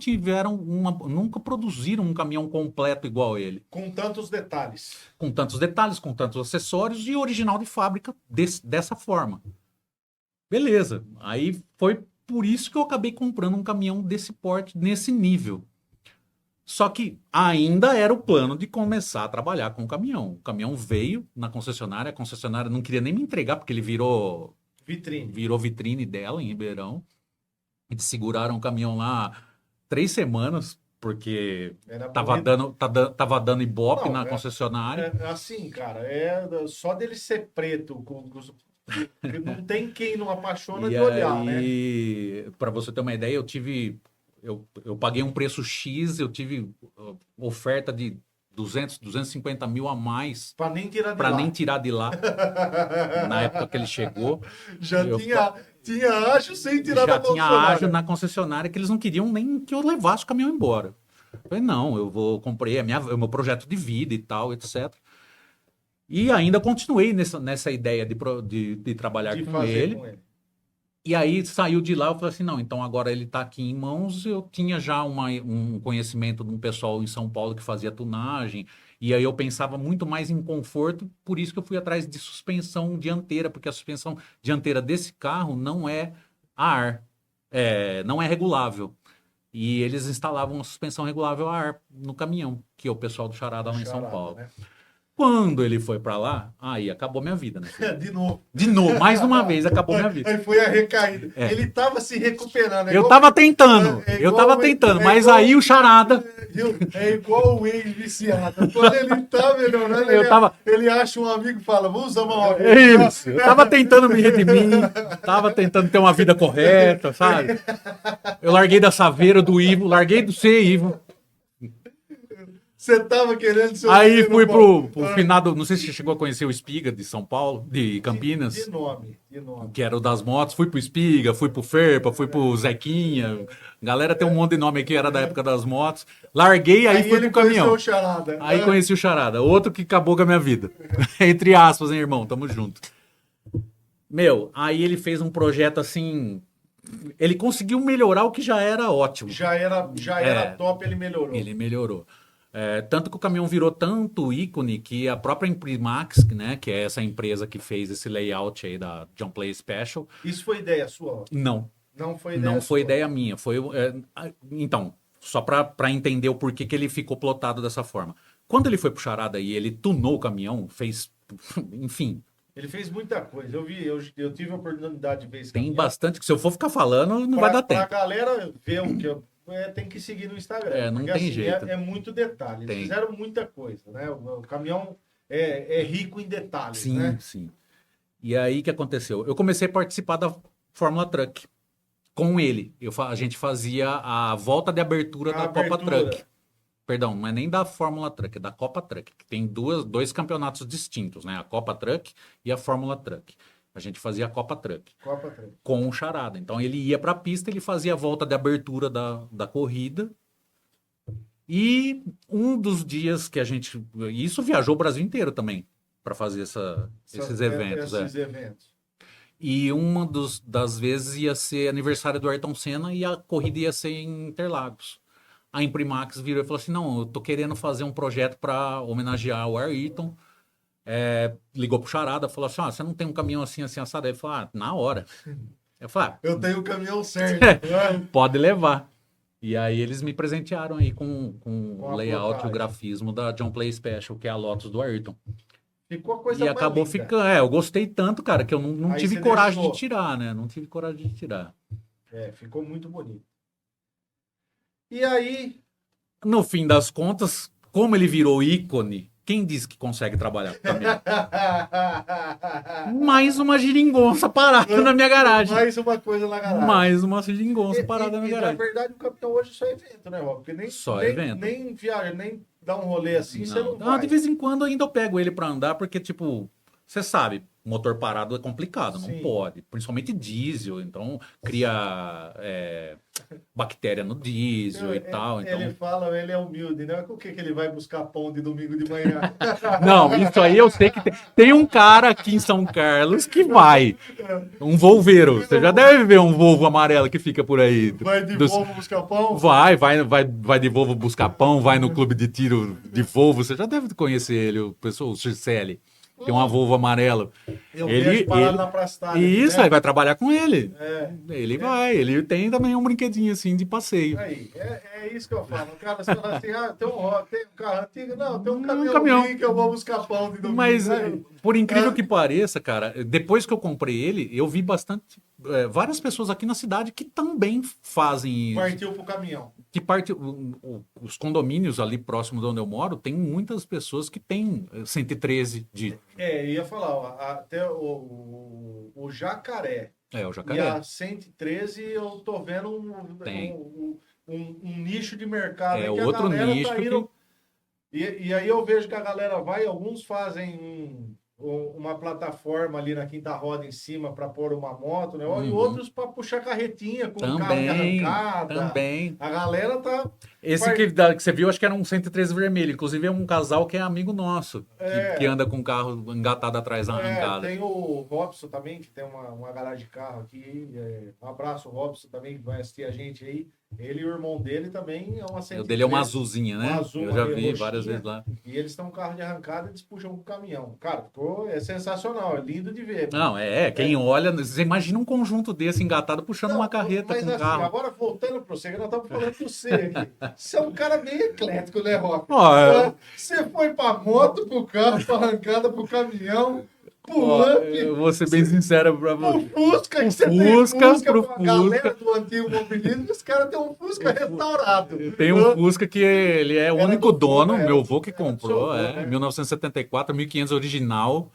[SPEAKER 2] nunca produziram um caminhão completo igual ele.
[SPEAKER 1] Com tantos detalhes.
[SPEAKER 2] Com tantos detalhes, com tantos acessórios e original de fábrica dessa forma. Beleza. Aí foi por isso que eu acabei comprando um caminhão desse porte, nesse nível. Só que ainda era o plano de começar a trabalhar com o caminhão. O caminhão veio na concessionária, a concessionária não queria nem me entregar, porque ele virou vitrine dela em Ribeirão. Eles seguraram o caminhão lá 3 semanas, porque tava dando ibope na concessionária.
[SPEAKER 1] Assim, cara, só dele ser preto, não tem quem não apaixona de olhar, né?
[SPEAKER 2] E para você ter uma ideia, eu paguei um preço X, eu tive oferta de 250 mil a mais
[SPEAKER 1] para nem tirar de lá.
[SPEAKER 2] Na época que ele chegou.
[SPEAKER 1] Tinha ágio sem tirar da concessionária.
[SPEAKER 2] Já tinha ágio na concessionária que eles não queriam nem que eu levasse o caminhão embora. Eu falei, não, comprei o meu projeto de vida e tal, etc. E ainda continuei nessa ideia de trabalhar com ele. E aí saiu de lá, eu falei assim, não, então agora ele está aqui em mãos, eu tinha já um conhecimento de um pessoal em São Paulo que fazia tunagem, e aí eu pensava muito mais em conforto, por isso que eu fui atrás de suspensão dianteira, porque a suspensão dianteira desse carro não é a ar, não é regulável. E eles instalavam uma suspensão regulável a ar no caminhão, que é o pessoal do Charada lá em São Paulo. Né? Quando ele foi pra lá, aí acabou minha vida, né?
[SPEAKER 1] De novo.
[SPEAKER 2] De novo, mais uma vez, acabou minha vida.
[SPEAKER 1] Aí foi a recaída. Ele tava se recuperando.
[SPEAKER 2] Eu tava tentando, mas aí o charada...
[SPEAKER 1] É igual o ex-viciado. Quando ele tá melhorando, ele acha um amigo e fala, vamos usar uma vez.
[SPEAKER 2] É isso, eu tava tentando me redimir, tava tentando ter uma vida correta, sabe? Eu larguei da Saveira, do Ivo, larguei do C, Ivo.
[SPEAKER 1] Você tava querendo ser
[SPEAKER 2] aí fui pro finado, não sei se você chegou a conhecer o Espiga de São Paulo, de Campinas.
[SPEAKER 1] De nome.
[SPEAKER 2] Que era o das motos. Fui pro Espiga, fui pro Ferpa, fui pro Zequinha. Galera tem um monte de nome aqui, era da época das motos. Larguei, aí fui pro caminhão.
[SPEAKER 1] O Charada.
[SPEAKER 2] Aí conheci o Charada, outro que acabou com a minha vida. Entre aspas, hein, irmão? Tamo junto. Meu, aí ele fez um projeto assim... Ele conseguiu melhorar o que já era ótimo.
[SPEAKER 1] Já era top, ele melhorou.
[SPEAKER 2] Ele melhorou. Tanto que o caminhão virou tanto ícone que a própria Imprimax, né, que é essa empresa que fez esse layout aí da John Play Special...
[SPEAKER 1] Isso foi ideia sua?
[SPEAKER 2] Não.
[SPEAKER 1] Não foi ideia
[SPEAKER 2] foi ideia minha. Então, só para entender o porquê que ele ficou plotado dessa forma. Quando ele foi pro Charada e ele tunou o caminhão, fez... Enfim...
[SPEAKER 1] Ele fez muita coisa. Eu tive a oportunidade de ver esse
[SPEAKER 2] caminhão. Tem bastante, que se eu for ficar falando, não vai dar tempo.
[SPEAKER 1] Pra galera ver o que tem que seguir no Instagram.
[SPEAKER 2] Não tem jeito.
[SPEAKER 1] É muito detalhe. Eles fizeram muita coisa, né? O caminhão é rico em detalhes,
[SPEAKER 2] sim,
[SPEAKER 1] né?
[SPEAKER 2] Sim. E aí, o que aconteceu? Eu comecei a participar da Fórmula Truck com ele. A gente fazia a volta de abertura da Copa Truck. Perdão, não é nem da Fórmula Truck, é da Copa Truck, que tem dois campeonatos distintos, né? A Copa Truck e a Fórmula Truck. A gente fazia a Copa Truck. Com o Charada. Então ele ia para a pista, ele fazia a volta de abertura da corrida. E um dos dias que a gente... Isso viajou o Brasil inteiro também para fazer esses eventos. E uma das vezes ia ser aniversário do Ayrton Senna e a corrida ia ser em Interlagos. A Imprimax virou e falou assim, não, eu tô querendo fazer um projeto para homenagear o Ayrton. Ligou pro Charada, falou assim, você não tem um caminhão assim, assado? Ele falou, na hora. Eu falei,
[SPEAKER 1] eu tenho o caminhão certo.
[SPEAKER 2] Pode levar. E aí eles me presentearam aí com o layout e o grafismo da John Play Special, que é a Lotus do Ayrton.
[SPEAKER 1] Ficou a coisa
[SPEAKER 2] e acabou ficando, eu gostei tanto, cara, que eu não tive coragem de tirar, né? Não tive coragem de tirar.
[SPEAKER 1] Ficou muito bonito. E aí...
[SPEAKER 2] No fim das contas, como ele virou ícone, quem disse que consegue trabalhar com caminhão? Mais uma geringonça parada na minha garagem.
[SPEAKER 1] Mais uma coisa na garagem.
[SPEAKER 2] Mais uma geringonça parada na minha garagem.
[SPEAKER 1] Na verdade, o caminhão hoje só é evento, né, Rob? Porque nem viaja, nem dá um rolê assim, você não vai.
[SPEAKER 2] De vez em quando ainda eu pego ele pra andar, porque, tipo, você sabe, motor parado é complicado, não pode. Principalmente diesel, então cria bactéria no diesel e tal. Então...
[SPEAKER 1] Ele fala, ele é humilde, né? Com o que ele vai buscar pão de domingo de manhã?
[SPEAKER 2] Não, isso aí eu sei que tem um cara aqui em São Carlos que vai. Um volveiro. Você já deve ver um Volvo amarelo que fica por aí.
[SPEAKER 1] Vai de Volvo buscar pão?
[SPEAKER 2] Vai de Volvo buscar pão, vai no clube de tiro de Volvo. Você já deve conhecer ele, o Circelli. Tem uma Volvo amarelo.
[SPEAKER 1] Ele na Praça.
[SPEAKER 2] Isso, aí vai trabalhar com ele. Ele vai. Ele tem também um brinquedinho assim de passeio.
[SPEAKER 1] Aí, é isso que eu falo. O cara fala assim, tem um carro antigo. Não, tem um caminhão que eu vou buscar pão de domingo.
[SPEAKER 2] Mas, por incrível que pareça, cara, depois que eu comprei ele, eu vi várias pessoas aqui na cidade que também fazem isso.
[SPEAKER 1] Partiu pro caminhão.
[SPEAKER 2] Os condomínios ali próximo de onde eu moro, tem muitas pessoas que têm 113 de...
[SPEAKER 1] Eu ia falar, até o Jacaré.
[SPEAKER 2] O Jacaré.
[SPEAKER 1] E a 113 eu tô vendo um nicho de mercado.
[SPEAKER 2] É outro nicho
[SPEAKER 1] tá indo... E aí eu vejo que a galera vai, alguns fazem uma plataforma ali na quinta roda em cima para pôr uma moto, né? E outros para puxar carretinha com um carro de arrancada.
[SPEAKER 2] Também.
[SPEAKER 1] A galera tá...
[SPEAKER 2] Esse que você viu, acho que era um 113 vermelho. Inclusive é um casal que é amigo nosso, que anda com o carro engatado atrás da arrancada.
[SPEAKER 1] Tem o Robson também, que tem uma garagem de carro aqui. Um abraço, Robson, também, que vai assistir a gente aí. Ele e o irmão dele também é uma
[SPEAKER 2] O dele é uma azulzinha, né?
[SPEAKER 1] azul,
[SPEAKER 2] Eu já vi
[SPEAKER 1] roxinha,
[SPEAKER 2] várias vezes lá.
[SPEAKER 1] E eles estão um carro de arrancada e eles puxam com o caminhão. Cara, é sensacional, é lindo de ver.
[SPEAKER 2] Não, quem olha, você imagina um conjunto desse engatado puxando
[SPEAKER 1] Não,
[SPEAKER 2] uma carreta
[SPEAKER 1] mas
[SPEAKER 2] com um
[SPEAKER 1] assim,
[SPEAKER 2] carro.
[SPEAKER 1] agora voltando para você, que nós estamos falando do você aqui. Você é um cara bem eclético, né, Rock? Você foi para moto, pro carro, para arrancada, pro caminhão, pro up.
[SPEAKER 2] Eu vou ser bem sincero pra você.
[SPEAKER 1] O Fusca, que você tem Fusca pra galera do antigo mobilismo, os caras têm um Fusca restaurado.
[SPEAKER 2] Tem um Fusca que ele é o único dono, meu avô que comprou,
[SPEAKER 1] né?
[SPEAKER 2] 1974, 1500 original,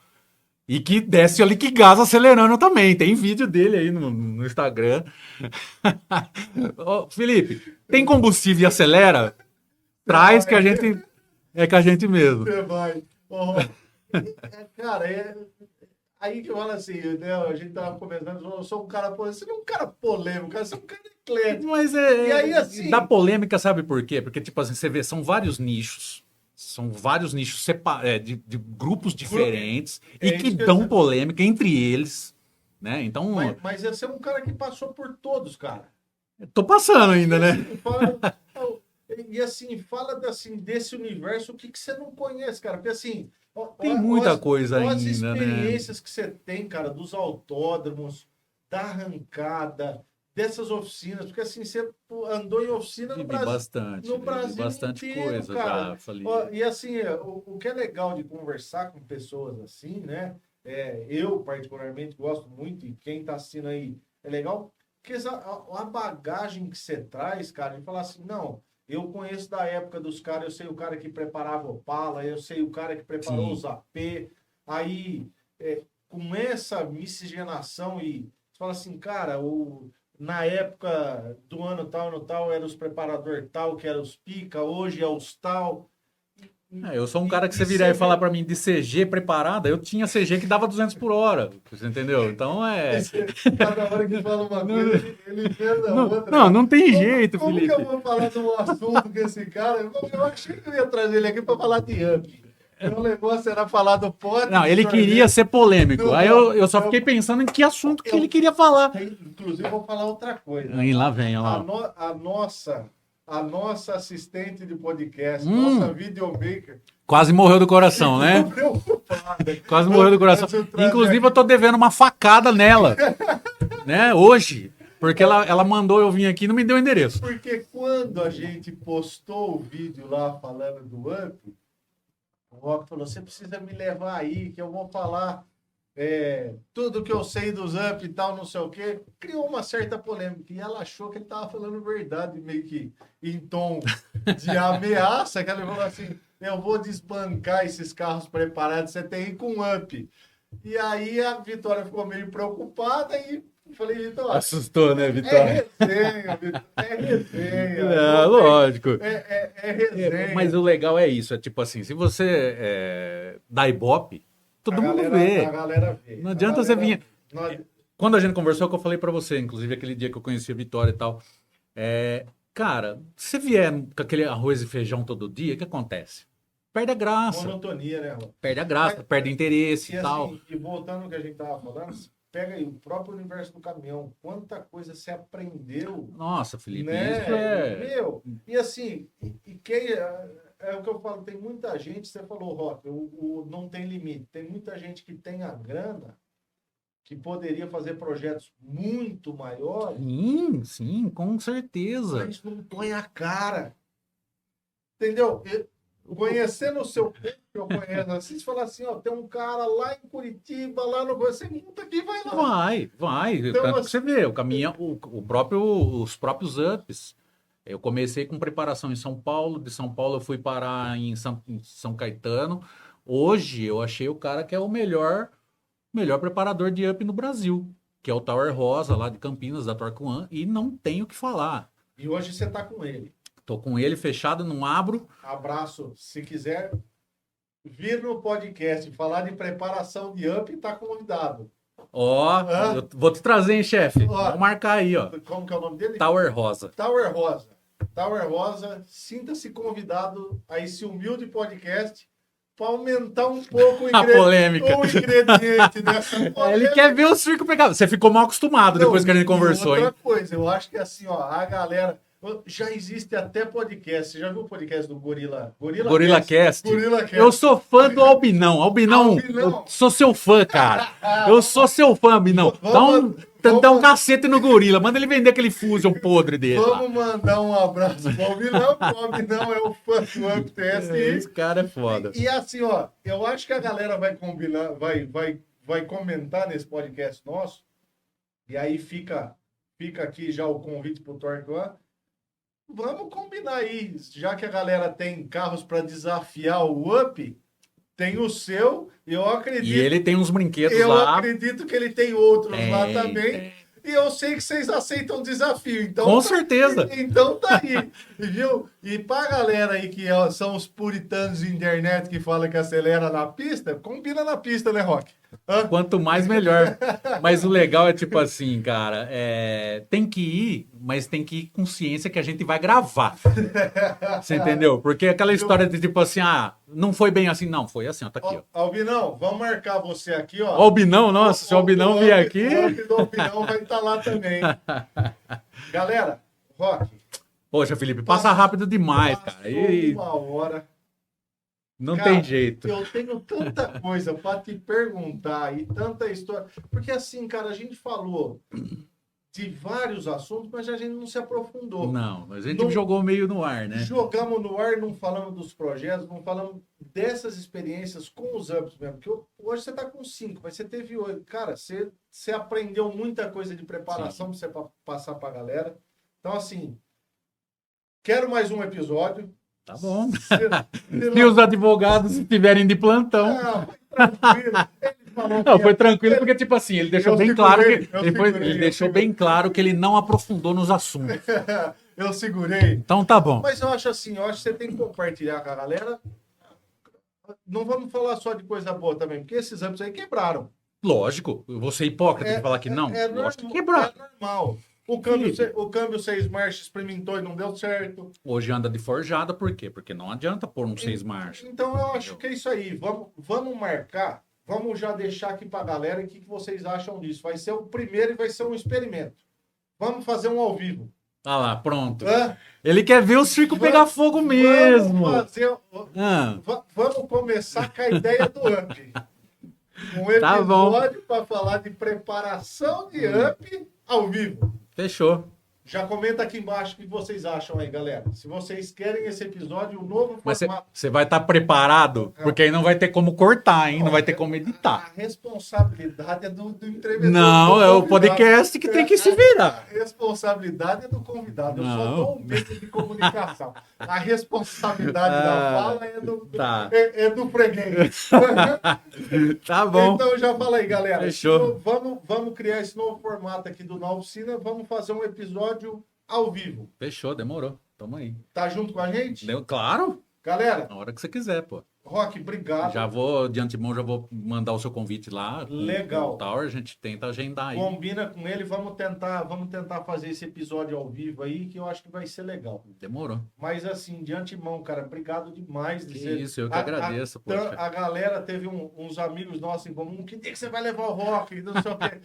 [SPEAKER 2] e que desce ali que gás acelerando também. Tem vídeo dele aí no Instagram. Ô, Felipe, tem combustível e acelera? Traz que a gente... É com a gente mesmo.
[SPEAKER 1] Você vai. Cara, aí que fala assim, né? A gente tava conversando, eu sou um cara polêmico. Você não é um cara polêmico, você é um cara eclético.
[SPEAKER 2] Mas
[SPEAKER 1] E aí, assim...
[SPEAKER 2] Da polêmica, sabe por quê? Porque, tipo assim, você vê, são vários nichos de grupos diferentes e que dão polêmica entre eles, né? Então...
[SPEAKER 1] Mas você é um cara que passou por todos, cara.
[SPEAKER 2] Tô passando ainda, né?
[SPEAKER 1] E assim, fala desse universo, o que você não conhece, cara? Porque assim...
[SPEAKER 2] Tem muita coisa ainda,
[SPEAKER 1] as experiências
[SPEAKER 2] né?
[SPEAKER 1] que você tem, cara, dos autódromos, da arrancada, dessas oficinas, porque assim, você andou em oficina no Brasil.
[SPEAKER 2] Bastante
[SPEAKER 1] inteiro,
[SPEAKER 2] coisa
[SPEAKER 1] cara.
[SPEAKER 2] já, falei.
[SPEAKER 1] E assim, o que é legal de conversar com pessoas assim, né? Eu, particularmente, gosto muito, e quem tá assistindo aí, é legal, porque a bagagem que você traz, cara, de falar assim, não... Eu conheço da época dos caras, eu sei o cara que preparava o Opala, eu sei o cara que preparou os AP. Aí, com essa miscigenação, e você fala assim, cara, na época do ano tal, no tal, era os preparador tal, que era os pica, hoje é os tal.
[SPEAKER 2] Eu sou um cara que você virar e falar para mim de CG preparada, eu tinha CG que dava 200 por hora, você entendeu? Então
[SPEAKER 1] Cada hora que fala uma coisa, ele inventa outra.
[SPEAKER 2] Não tem jeito, Felipe.
[SPEAKER 1] Como que eu vou falar de um assunto com esse cara? Eu achei que eu ia trazer ele aqui para falar de up. O negócio era falar do pote.
[SPEAKER 2] Não, ele queria ser polêmico. Aí eu só fiquei pensando em que assunto que ele queria falar.
[SPEAKER 1] Inclusive, eu vou falar outra coisa.
[SPEAKER 2] Aí lá vem, ó.
[SPEAKER 1] A nossa assistente de podcast, nossa videomaker.
[SPEAKER 2] Quase morreu do coração, né? Quase morreu do coração. Inclusive, eu tô devendo uma facada nela, né? Hoje. Porque ela mandou eu vir aqui e não me deu o endereço.
[SPEAKER 1] Porque quando a gente postou o vídeo lá falando do UP, o Rock falou, você precisa me levar aí, que eu vou falar tudo que eu sei dos UP e tal, não sei o quê. Criou uma certa polêmica. E ela achou que ele tava falando verdade, meio que em tom de ameaça, que ela falou assim, eu vou desbancar esses carros preparados, você tem com UP. E aí a Vitória ficou meio preocupada e falei, Vitória...
[SPEAKER 2] Assustou, né, Vitória?
[SPEAKER 1] É resenha.
[SPEAKER 2] Lógico.
[SPEAKER 1] É resenha.
[SPEAKER 2] Mas o legal é isso, tipo assim, se você dá Ibope, todo mundo vê.
[SPEAKER 1] A galera vê.
[SPEAKER 2] Não adianta você vir... Quando a gente conversou, que eu falei pra você, inclusive aquele dia que eu conheci a Vitória e tal, cara, se você vier com aquele arroz e feijão todo dia, o que acontece? Perde a graça.
[SPEAKER 1] Monotonia, né, Rô?
[SPEAKER 2] Perde a graça, perde interesse e tal.
[SPEAKER 1] Assim, e voltando ao que a gente tava falando, pega aí o próprio universo do caminhão, quanta coisa você aprendeu.
[SPEAKER 2] Nossa, Felipe,
[SPEAKER 1] né?
[SPEAKER 2] isso é...
[SPEAKER 1] Meu, e assim, é o que eu falo, tem muita gente, você falou, Rock, não tem limite, tem muita gente que tem a grana, que poderia fazer projetos muito maiores.
[SPEAKER 2] Sim, com certeza.
[SPEAKER 1] Mas não põe a cara. Entendeu? Conhecendo o seu público, eu conheço assim, você fala assim, ó, tem um cara lá em Curitiba, lá no... Você monta aqui e vai lá.
[SPEAKER 2] Vai.
[SPEAKER 1] Então,
[SPEAKER 2] Tanto que você vê, o caminhão, os próprios UPs. Eu comecei com preparação em São Paulo, de São Paulo eu fui parar em São Caetano. Hoje eu achei o cara que é o melhor preparador de UP no Brasil, que é o Tower Rosa, lá de Campinas, da Torque One, e não tenho o que falar.
[SPEAKER 1] E hoje você tá com ele.
[SPEAKER 2] Tô com ele fechado, não abro.
[SPEAKER 1] Abraço. Se quiser vir no podcast falar de preparação de UP, tá convidado.
[SPEAKER 2] Eu vou te trazer, hein, chefe? Vamos marcar aí, ó.
[SPEAKER 1] Como que é o nome dele?
[SPEAKER 2] Tower Rosa.
[SPEAKER 1] Tower Rosa, sinta-se convidado a esse humilde podcast para aumentar um pouco
[SPEAKER 2] a polêmica.
[SPEAKER 1] O ingrediente dessa polêmica.
[SPEAKER 2] Ele quer ver o circo pegado. Você ficou mal acostumado depois que a gente conversou,
[SPEAKER 1] outra coisa, eu acho que assim, ó, a galera... Já existe até podcast. Você já viu o podcast do Gorila?
[SPEAKER 2] Gorila Cast.
[SPEAKER 1] Gorila Cast.
[SPEAKER 2] Eu sou fã do Albinão. Albinão, eu sou seu fã, cara. Eu sou seu fã, Albinão. Dá um cacete no Gorila. Manda ele vender aquele Fusion podre dele.
[SPEAKER 1] Vamos mandar um abraço pro Albinão. O Albinão é o fã do UpTest.
[SPEAKER 2] Esse cara é foda.
[SPEAKER 1] E assim, ó, eu acho que a galera vai combinar, vai comentar nesse podcast nosso. E aí fica aqui já o convite pro Torque lá. Vamos combinar aí, já que a galera tem carros para desafiar o Up, tem o seu, eu acredito.
[SPEAKER 2] E ele tem uns brinquedos lá.
[SPEAKER 1] Eu acredito que ele tem outros lá também. E eu sei que vocês aceitam o desafio. Então,
[SPEAKER 2] com certeza.
[SPEAKER 1] Então tá aí, viu? E pra galera aí que são os puritanos de internet que falam que acelera na pista, combina na pista, né, Rock?
[SPEAKER 2] Quanto mais, melhor. Mas o legal é tipo assim, cara, tem que ir, mas tem que ir com ciência que a gente vai gravar. Você entendeu? Porque aquela história de tipo assim, não foi bem assim. Não, foi assim, ó, tá aqui, ó.
[SPEAKER 1] Albinão, vamos marcar você aqui, ó.
[SPEAKER 2] Albinão, nossa, se o Albinão vier aqui...
[SPEAKER 1] O Albinão vai estar lá também. Galera, Rock.
[SPEAKER 2] Poxa, Felipe, passa rápido demais, cara.
[SPEAKER 1] Uma hora...
[SPEAKER 2] Não tem jeito.
[SPEAKER 1] Eu tenho tanta coisa para te perguntar e tanta história. Porque assim, cara, a gente falou de vários assuntos, mas a gente não se aprofundou.
[SPEAKER 2] Não, a gente jogou meio no ar, né?
[SPEAKER 1] Jogamos no ar, não falamos dos projetos, não falamos dessas experiências com os ups mesmo. Porque hoje você tá com 5, mas você teve 8. Cara, você aprendeu muita coisa de preparação para você passar para a galera. Então, assim, quero mais um episódio.
[SPEAKER 2] Tá bom. Se os advogados estiverem de plantão. Não, foi tranquilo porque, tipo assim, ele deixou bem claro que ele deixou bem claro que ele não aprofundou nos assuntos.
[SPEAKER 1] Eu segurei.
[SPEAKER 2] Então tá bom.
[SPEAKER 1] Mas eu acho assim, que você tem que compartilhar com a galera. Não vamos falar só de coisa boa também, porque esses anos aí quebraram.
[SPEAKER 2] Lógico, eu vou ser hipócrita de falar que não.
[SPEAKER 1] Lógico que quebraram. É normal. O câmbio 6 marchas experimentou e não deu certo.
[SPEAKER 2] Hoje anda de forjada, por quê? Porque não adianta pôr um 6 marchas.
[SPEAKER 1] Então eu acho que é isso aí. Vamos marcar, vamos já deixar aqui pra galera o que vocês acham disso. Vai ser o primeiro e vai ser um experimento. Vamos fazer um ao vivo.
[SPEAKER 2] Ah lá, pronto. Ele quer ver o circo pegar fogo mesmo.
[SPEAKER 1] Vamos começar com a ideia do Up. Um episódio para falar de preparação de Up ao vivo.
[SPEAKER 2] Fechou.
[SPEAKER 1] Já comenta aqui embaixo o que vocês acham aí, galera. Se vocês querem esse episódio, o novo formato...
[SPEAKER 2] Mas você vai estar preparado? Porque aí não vai ter como cortar, hein? Não vai ter como editar.
[SPEAKER 1] A responsabilidade é do entrevistador.
[SPEAKER 2] Não, é o podcast que tem que se virar.
[SPEAKER 1] A responsabilidade é do convidado. Eu só dou um meio de comunicação. A responsabilidade da fala é do freguês.
[SPEAKER 2] Tá bom.
[SPEAKER 1] Então já fala aí, galera.
[SPEAKER 2] Fechou.
[SPEAKER 1] Então, vamos criar esse novo formato aqui do Na Oficina. Vamos fazer um episódio ao vivo.
[SPEAKER 2] Fechou, demorou. Tamo aí.
[SPEAKER 1] Tá junto com a gente?
[SPEAKER 2] Claro.
[SPEAKER 1] Galera.
[SPEAKER 2] Na hora que você quiser, pô.
[SPEAKER 1] Rock, obrigado.
[SPEAKER 2] De antemão, já vou mandar o seu convite lá.
[SPEAKER 1] Legal.
[SPEAKER 2] A gente tenta agendar aí.
[SPEAKER 1] Combina com ele, vamos tentar fazer esse episódio ao vivo aí, que eu acho que vai ser legal.
[SPEAKER 2] Demorou.
[SPEAKER 1] Mas assim, de antemão, cara, obrigado demais.
[SPEAKER 2] Isso, eu que agradeço.
[SPEAKER 1] A galera teve uns amigos nossos em comum, que dia que você vai levar o Rock? Não sei o quê.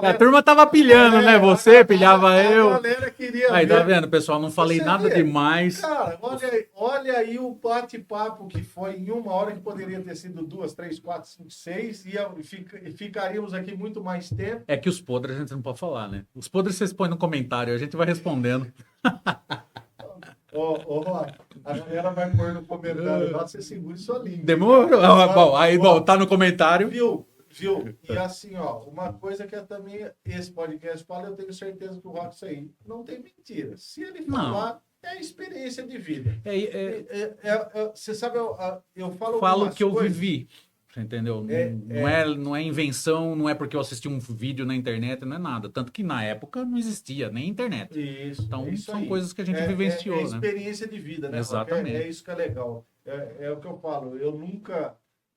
[SPEAKER 2] A turma tava pilhando, né? Você pilhava eu.
[SPEAKER 1] A galera queria
[SPEAKER 2] aí, tá vendo, pessoal? Não falei nada demais.
[SPEAKER 1] Cara, olha aí o bate-papo que foi em uma hora, que poderia ter sido 2, 3, 4, 5, 6, e ficaríamos aqui muito mais tempo.
[SPEAKER 2] É que os podres a gente não pode falar, né? Os podres vocês põem no comentário, a gente vai respondendo.
[SPEAKER 1] Rock, a galera vai pôr no comentário, você segura sua língua.
[SPEAKER 2] Demorou? Bom, tá no comentário.
[SPEAKER 1] Viu? E assim, uma coisa que também esse podcast fala, eu tenho certeza que o Rock isso aí não tem mentira. Se ele falar... É experiência de vida. Você sabe, eu
[SPEAKER 2] falo que eu vivi. Você entendeu? Não é invenção, não é porque eu assisti um vídeo na internet, não é nada. Tanto que na época não existia nem internet. Então são aí. Coisas que a gente vivenciou. É
[SPEAKER 1] experiência de vida, né?
[SPEAKER 2] Exatamente.
[SPEAKER 1] É isso que é legal. É o que eu falo. Eu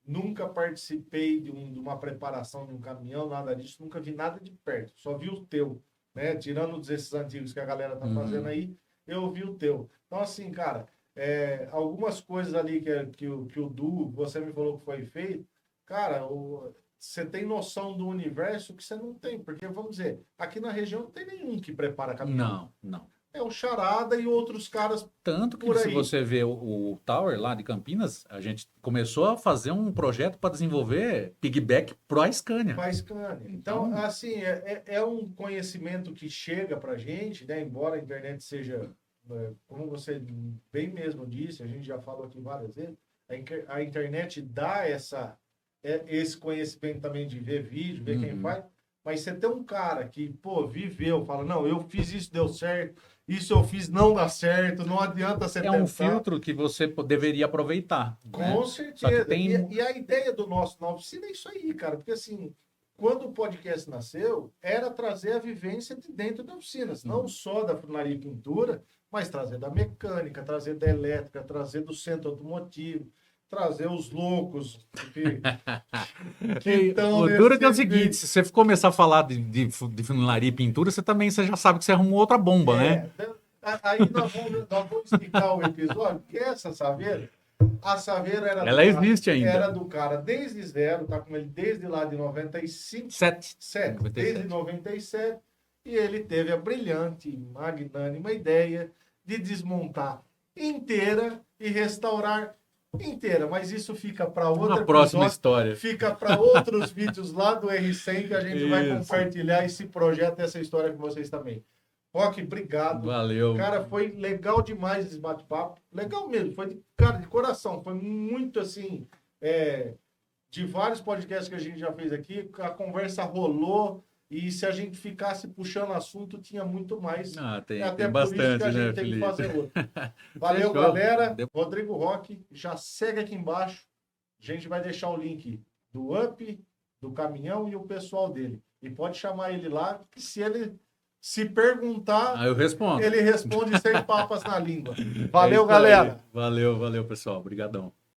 [SPEAKER 1] nunca participei de uma preparação de um caminhão, nada disso. Nunca vi nada de perto. Só vi o teu. Né? Tirando desses antigos que a galera tá fazendo aí. Eu vi o teu. Então, assim, cara, algumas coisas ali que o Du, você me falou que foi feito, cara, você tem noção do universo que você não tem. Porque, vamos dizer, aqui na região não tem nenhum que prepara caminhão.
[SPEAKER 2] Não.
[SPEAKER 1] é o Charada e outros caras.
[SPEAKER 2] Tanto que
[SPEAKER 1] por
[SPEAKER 2] se
[SPEAKER 1] aí.
[SPEAKER 2] você vê o Tower lá de Campinas, a gente começou a fazer um projeto para desenvolver piggyback pro Scania.
[SPEAKER 1] Então, assim, é um conhecimento que chega para a gente, né? Embora a internet seja, como você bem mesmo disse, a gente já falou aqui várias vezes, a internet dá esse conhecimento também de ver vídeo, ver quem faz, mas você tem um cara que, pô, viveu, fala, não, eu fiz isso, deu certo, isso eu fiz, não dá certo, não adianta você
[SPEAKER 2] É um filtro que você deveria aproveitar.
[SPEAKER 1] Com certeza.
[SPEAKER 2] Tem...
[SPEAKER 1] E a ideia do nosso Na Oficina é isso aí, cara, porque assim, quando o podcast nasceu, era trazer a vivência de dentro da oficina, não só da funilaria e pintura, mas trazer da mecânica, trazer da elétrica, trazer do centro automotivo, trazer os loucos que estão
[SPEAKER 2] o duro é o seguinte, se você começar a falar de funilaria e pintura, você já sabe que você arrumou outra bomba, né?
[SPEAKER 1] Aí nós vamos explicar o episódio, porque essa saveira, a saveira
[SPEAKER 2] ela existe ainda.
[SPEAKER 1] Era do cara desde zero, tá com ele desde lá de 95. Desde 97. E ele teve a brilhante, magnânima ideia de desmontar inteira e restaurar inteira, mas isso fica para outra
[SPEAKER 2] próxima história.
[SPEAKER 1] Fica para outros vídeos lá do R100 que a gente vai compartilhar esse projeto, essa história com vocês também. Roque, obrigado.
[SPEAKER 2] Valeu.
[SPEAKER 1] Cara, foi legal demais esse bate-papo. Legal mesmo, foi de coração. Foi muito assim, de vários podcasts que a gente já fez aqui, a conversa rolou. E se a gente ficasse puxando assunto, tinha muito mais.
[SPEAKER 2] Tem
[SPEAKER 1] por
[SPEAKER 2] bastante,
[SPEAKER 1] isso que a gente
[SPEAKER 2] né,
[SPEAKER 1] tem
[SPEAKER 2] Felipe?
[SPEAKER 1] que fazer outro. Valeu, galera. Rodrigo Roque, já segue aqui embaixo. A gente vai deixar o link do Up, do caminhão e o pessoal dele. E pode chamar ele lá, que se ele se perguntar,
[SPEAKER 2] eu respondo.
[SPEAKER 1] Ele responde sem papas na língua. Valeu, galera.
[SPEAKER 2] Valeu, pessoal. Obrigadão.